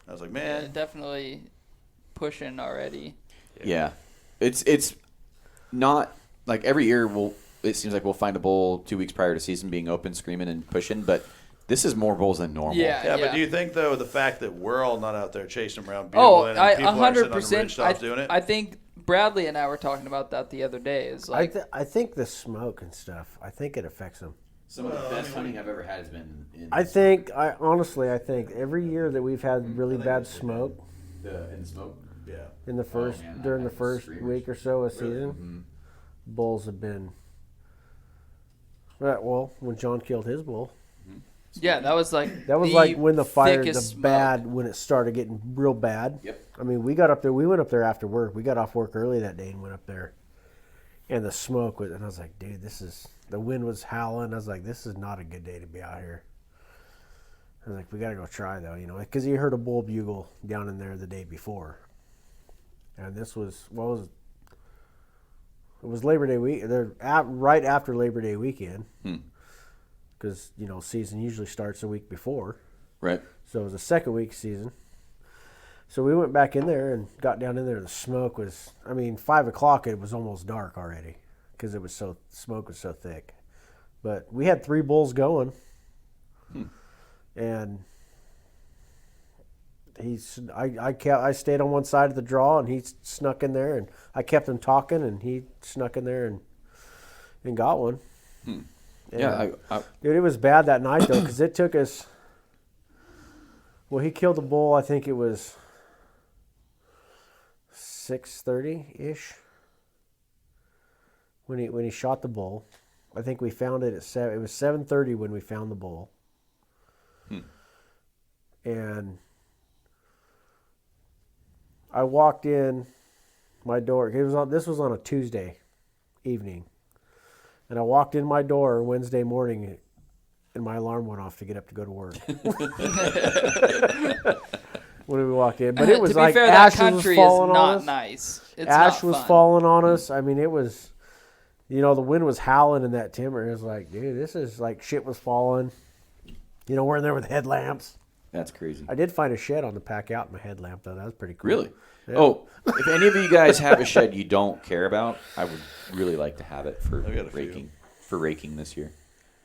I was like, Yeah, man, definitely pushing already. Yeah. It's not like every year it seems like we'll find a bull 2 weeks prior to season being open, screaming and pushing, but this is more bulls than normal. Yeah. But do you think though the fact that we're all not out there chasing them around, Oh, and I people are sitting on the ridge 100%. tops doing it? I think Bradley and I were talking about that the other day. Is like I think the smoke and stuff. I think it affects them. Some of the best hunting I've ever had has been in I honestly think every year that we've had really bad smoke in the smoke. Yeah. in the first man, during I've the had first streamers. week or so of season, bulls have been. Right, well, when John killed his bull, yeah, that was like when the fire, thickest the bad, smoke. when it started getting real bad. Yep. I mean, we got up there. We went up there after work. We got off work early that day and went up there, and the smoke was. And I was like, dude, the wind was howling. I was like, this is not a good day to be out here. I was like, we got to go try though, because you heard a bull bugle down in there the day before, and this was it was Labor Day week. They're right after Labor Day weekend, because season usually starts a week before. Right. So it was a second week season. So we went back in there and got down in there. The smoke was, 5 o'clock. It was almost dark already because smoke was so thick. But we had 3 bulls going, and I stayed on one side of the draw, and he snuck in there, and I kept him talking, and he snuck in there and got one. And, Yeah, dude, it was bad that night though, because it took us. Well, he killed the bull. I think it was 6:30 ish when he shot the bull. I think we found it at 7. It was 7:30 when we found the bull, and I walked in my door. This was on a Tuesday evening, and I walked in my door Wednesday morning, and my alarm went off to get up to go to work. When we walked in, but it was to be like fair, ash that country was is falling on not us. nice. It's Ash not was fun. falling on us. It was, the wind was howling in that timber. It was like, dude, this is like shit was falling. We're in there with headlamps. that's crazy. I did find a shed on the pack out in my headlamp though. That was pretty cool. Really? Yeah. Oh, if any of you guys have a shed you don't care about, I would really like to have it for I've got a few. raking this year.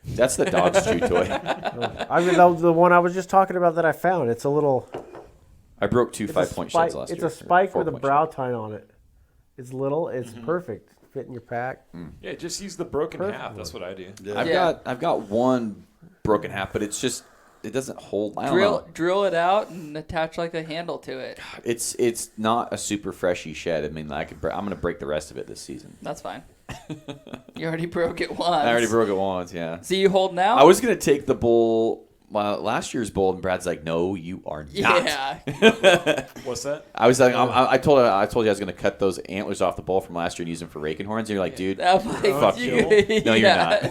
That's the dog's chew toy. The one I was just talking about that I found. It's a little. I broke 2 5-point sheds last It's year. a spike or with a 4-point brow shed. tine on it. It's little. It's perfect. Fit in your pack. Yeah, just use the broken Perfect half. That's what I do. Yeah. I've got one broken half, but it doesn't hold. I don't know. Drill it out and attach like a handle to it. It's not a super freshy shed. I'm gonna break the rest of it this season. That's fine. You already broke it once. I already broke it once. Yeah. So you holding out? I was gonna take the bull. Last year's bull, and Brad's like, "No, you are not." Yeah. What's that? I was like, I told you I was gonna cut those antlers off the bull from last year and use them for raking horns. And you're like, dude, I'm like, fuck you. No, you're not.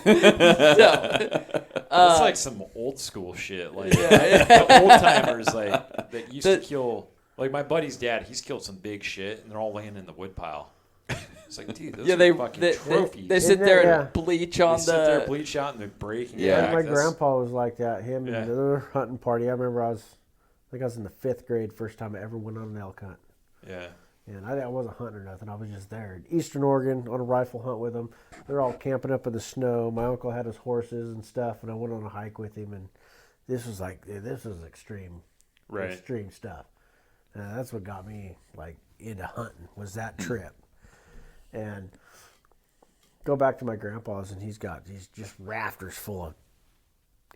That's like some old school shit. Like the old timers that used to kill. Like my buddy's dad, he's killed some big shit, and they're all laying in the woodpile. It's like, dude, those are fucking trophies. They sit Isn't there it? and Yeah. bleach on They sit there, the. bleach out, and they break. And Yeah. crack. My That's- grandpa was like that. Him Yeah. and the other hunting party. I remember I think I was in the 5th grade, first time I ever went on an elk hunt. Yeah. And I wasn't hunting or nothing. I was just there in Eastern Oregon on a rifle hunt with them. They're all camping up in the snow. My uncle had his horses and stuff, and I went on a hike with him. And this was extreme, Right. extreme stuff. That's what got me into hunting was that trip. And go back to my grandpa's, and he's got these just rafters full of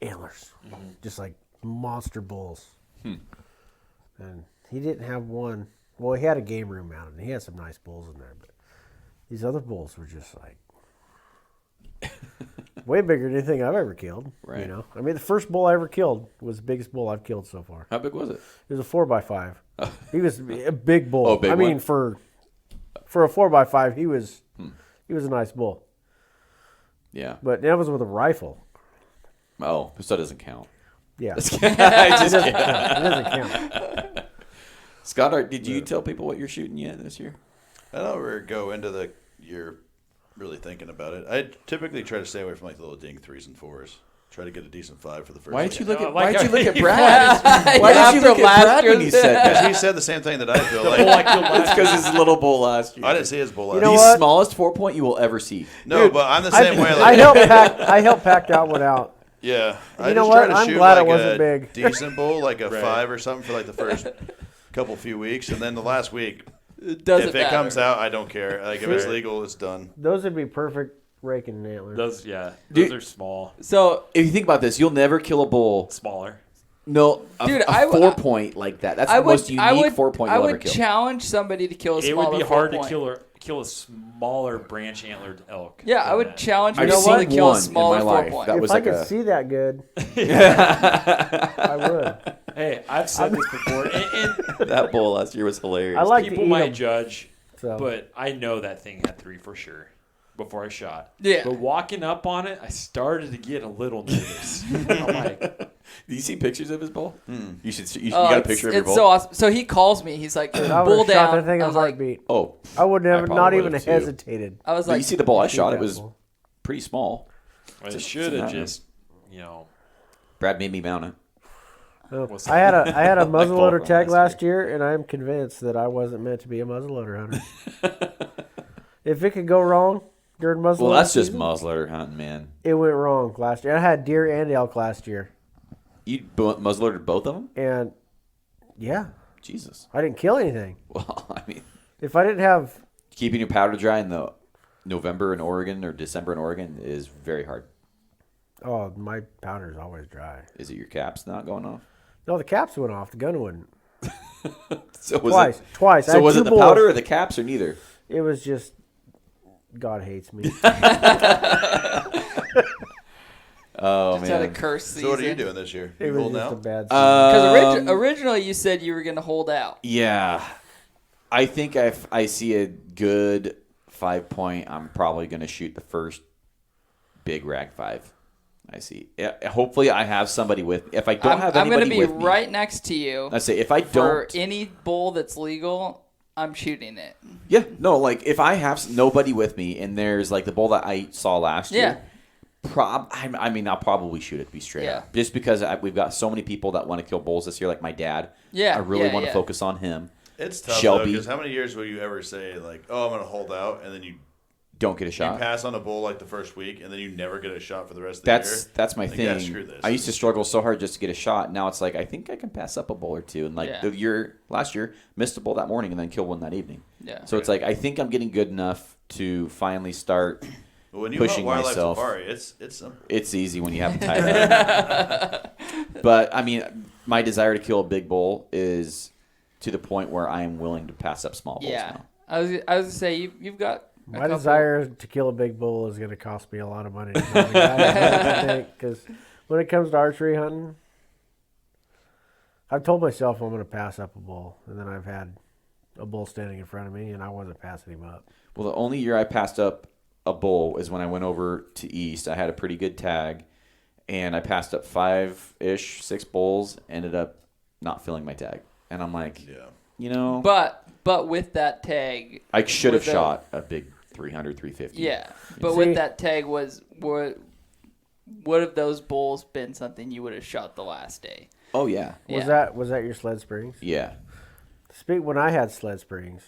antlers, just like monster bulls. And he didn't have one. Well, he had a game room mounted, and he had some nice bulls in there. But these other bulls were just way bigger than anything I've ever killed. Right. The first bull I ever killed was the biggest bull I've killed so far. How big was it? It was a 4x5. He was a big bull. Oh, big one? for a 4x5, he was a nice bull. Yeah. But that was with a rifle. Oh, so it doesn't count. Yeah, I it just doesn't count. It doesn't count. Scott, did you tell people what you're shooting yet this year? I don't ever go into the year really thinking about it. I typically try to stay away from the little ding 3s and 4s. Try to get a decent 5 for the first. Why did you week. look at? like Why did you how- look at Brad? Why did you look at Brad when he said that? 'Cause he said the same thing that I feel The like. bull I killed last It's because his little bull last year. I didn't see his bull. You know last the what? smallest 4-point you will ever see. No, Dude, but I'm the same way. I helped pack that one out. Yeah, I You know just what? try to I'm shoot glad it like wasn't a big. decent bull, like a Right. 5 or something for like the first few weeks, and then the last week, It doesn't if it matter. comes out, I don't care. Like if it's legal, it's done. Those would be perfect raking antlers. Those Dude. are small, So, If you think about this, you'll never kill a bull. smaller. No, Dude, a I 4-point like that. That's I the would, most I unique would, 4-point I you'll would ever kill. challenge somebody to kill a It smaller would be hard to 4-point. kill a smaller branch antlered elk. Yeah, I than would that. challenge I've you seen to kill a one in smaller my life. 4-point. That If was I like could a- see that good, I would. Hey, I've said this before, and That bull last year was hilarious. I like to people eat might 'em. judge, So. but I know that thing had 3 for sure before I shot. Yeah. But walking up on it, I started to get a little nervous. I'm like, Do you see pictures of his bull? You should. You Oh, got a it's- picture of your it's bull. so awesome. So he calls me. He's like, I would bull have shot down. that thing in I a was like, heartbeat. Oh, I would never, probably not would've even too. hesitated. I was but like, you see the bull I shot? that It was bull. pretty small. I It's should a have matter. just, Brad made me mount it. What's I had a muzzleloader fault tag last last year, and I'm convinced that I wasn't meant to be a muzzleloader hunter. If it could go wrong during muzzleloader Well, that's just season, muzzleloader hunting, man. it went wrong last year. I had deer and elk last year, You muzzleloaded both of them? and yeah, Jesus. I didn't kill anything. Well, I mean, If I didn't have, keeping your powder dry in the November in Oregon or December in Oregon is very hard. oh, my powder's always dry. Is it your caps not going off? No, the caps went off. The gun wouldn't. So was Twice. It, Twice. I so had was two it the bulls. powder or the caps or neither? It was just, God hates me. Oh just had a man. curse So season. what are you doing this year? It You was holding just a out? bad season. Because originally you said you were going to hold out. Yeah, I think if I see a good 5-point, I'm probably going to shoot the first big rag 5. I see. Yeah, hopefully, I have somebody with me. If I don't have I'm going anybody to be with right next to you. me, I say if I For don't. any bull that's legal, I'm shooting it. Yeah, no, like if I have nobody with me, and there's like the bull that I saw last year. I mean, I'll probably shoot it to be straight Yeah. up, just because we've got so many people that want to kill bulls this year, like my dad. Yeah, I really yeah, want to yeah. focus on him. It's tough Shelby. because how many years will you ever say like, "Oh, I'm going to hold out," and then you Don't get a shot. pass on a bull like the first week, and then you never get a shot for the rest of the year? That's my Like, yeah, thing. screw this. I used to struggle so hard just to get a shot. Now it's like I think I can pass up a bull or two. And like Yeah. last year, missed a bull that morning and then killed one that evening. Yeah. So it's like I think I'm getting good enough to finally start. But when you pushing hunt wildlife myself. safari, it's simple. It's easy when you have a tighter. But I mean, my desire to kill a big bull is to the point where I am willing to pass up small bulls Yeah. now. I was going to say, you've got a My couple- desire to kill a big bull is going to cost me a lot of money. Because when it comes to archery hunting, I've told myself I'm going to pass up a bull, and then I've had a bull standing in front of me, and I wasn't passing him up. Well, the only year I passed up a bull is when I went over to East. I had a pretty good tag, and I passed up 5-ish, 6 bulls, ended up not filling my tag. And I'm like, Yeah. you know, But with that tag, I should have with the- shot a big 300, 350. yeah. But See- with that tag would have those bulls been something you would have shot the last day? Oh, yeah. Yeah. Was that your sled springs? Yeah. When I had sled springs,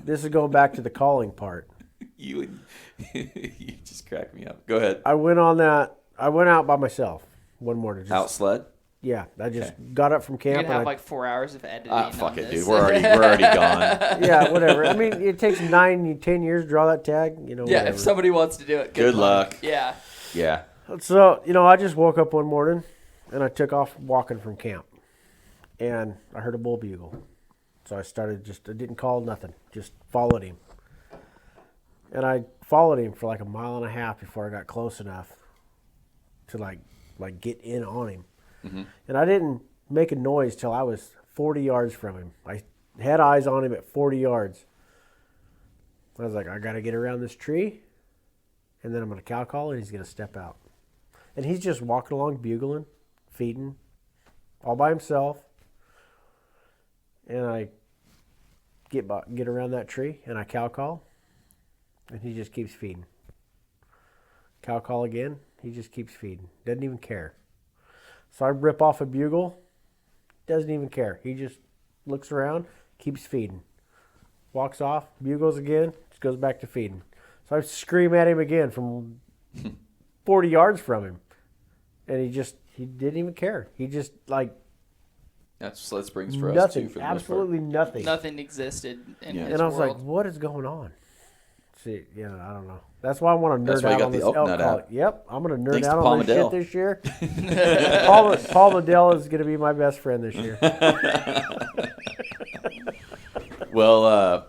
this is going back to the calling part. You just cracked me up. Go ahead. I went out by myself one morning. Out sled? Yeah, I just got up from You're camp. going to have and like 4 hours of editing. Fuck on it, this. dude. We're already gone. yeah, whatever. I mean, it takes 10 years to draw that tag. Yeah, Whatever. if somebody wants to do it, Good luck. Yeah. Yeah. So, I just woke up one morning and I took off walking from camp. And I heard a bull bugle. So I didn't call nothing, just followed him. And I followed him for like a mile and a half before I got close enough to like get in on him. Mm-hmm. And I didn't make a noise till I was 40 yards from him. I had eyes on him at 40 yards. I was like, I got to get around this tree, and then I'm going to cow call, and he's going to step out. And he's just walking along, bugling, feeding, all by himself. And I get around that tree, and I cow call, and he just keeps feeding. Cow call again. He just keeps feeding. Doesn't even care. So I rip off a bugle. Doesn't even care. He just looks around, keeps feeding. Walks off, bugles again, just goes back to feeding. So I scream at him again from 40 yards from him. And he didn't even care. He just, like, That's Sled Springs for us, nothing, too, for the most part. absolutely nothing. Nothing existed in Yeah. his And I was world. like, what is going on? See, yeah, I don't know. That's why I want to That's nerd why you out got on the this elk elk nut call. out. Yep, I'm going to nerd Thanks to out Paul on this Medell. shit this year. Paul Medell is going to be my best friend this year. Well,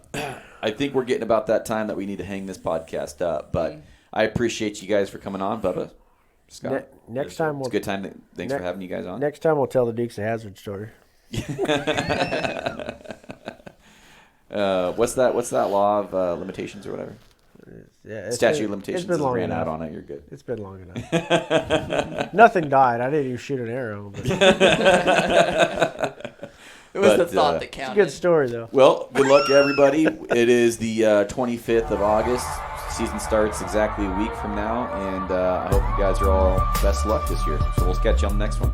I think we're getting about that time that we need to hang this podcast up. But I appreciate you guys for coming on, Bubba, Scott. Next time It's a good time. Thanks for having you guys on. Next time we'll tell the Dukes of Hazzard story. What's that law of limitations or whatever? Yeah, it's Statute been- of limitations it's been long ran out enough. on it. You're good. It's been long enough. Nothing died. I didn't even shoot an arrow. But it's It was the But, thought that a counted. good story, though. Well, good luck to everybody. It is the 25th of August. Season starts exactly a week from now, and I hope you guys are all best of luck this year. So we'll catch you on the next one.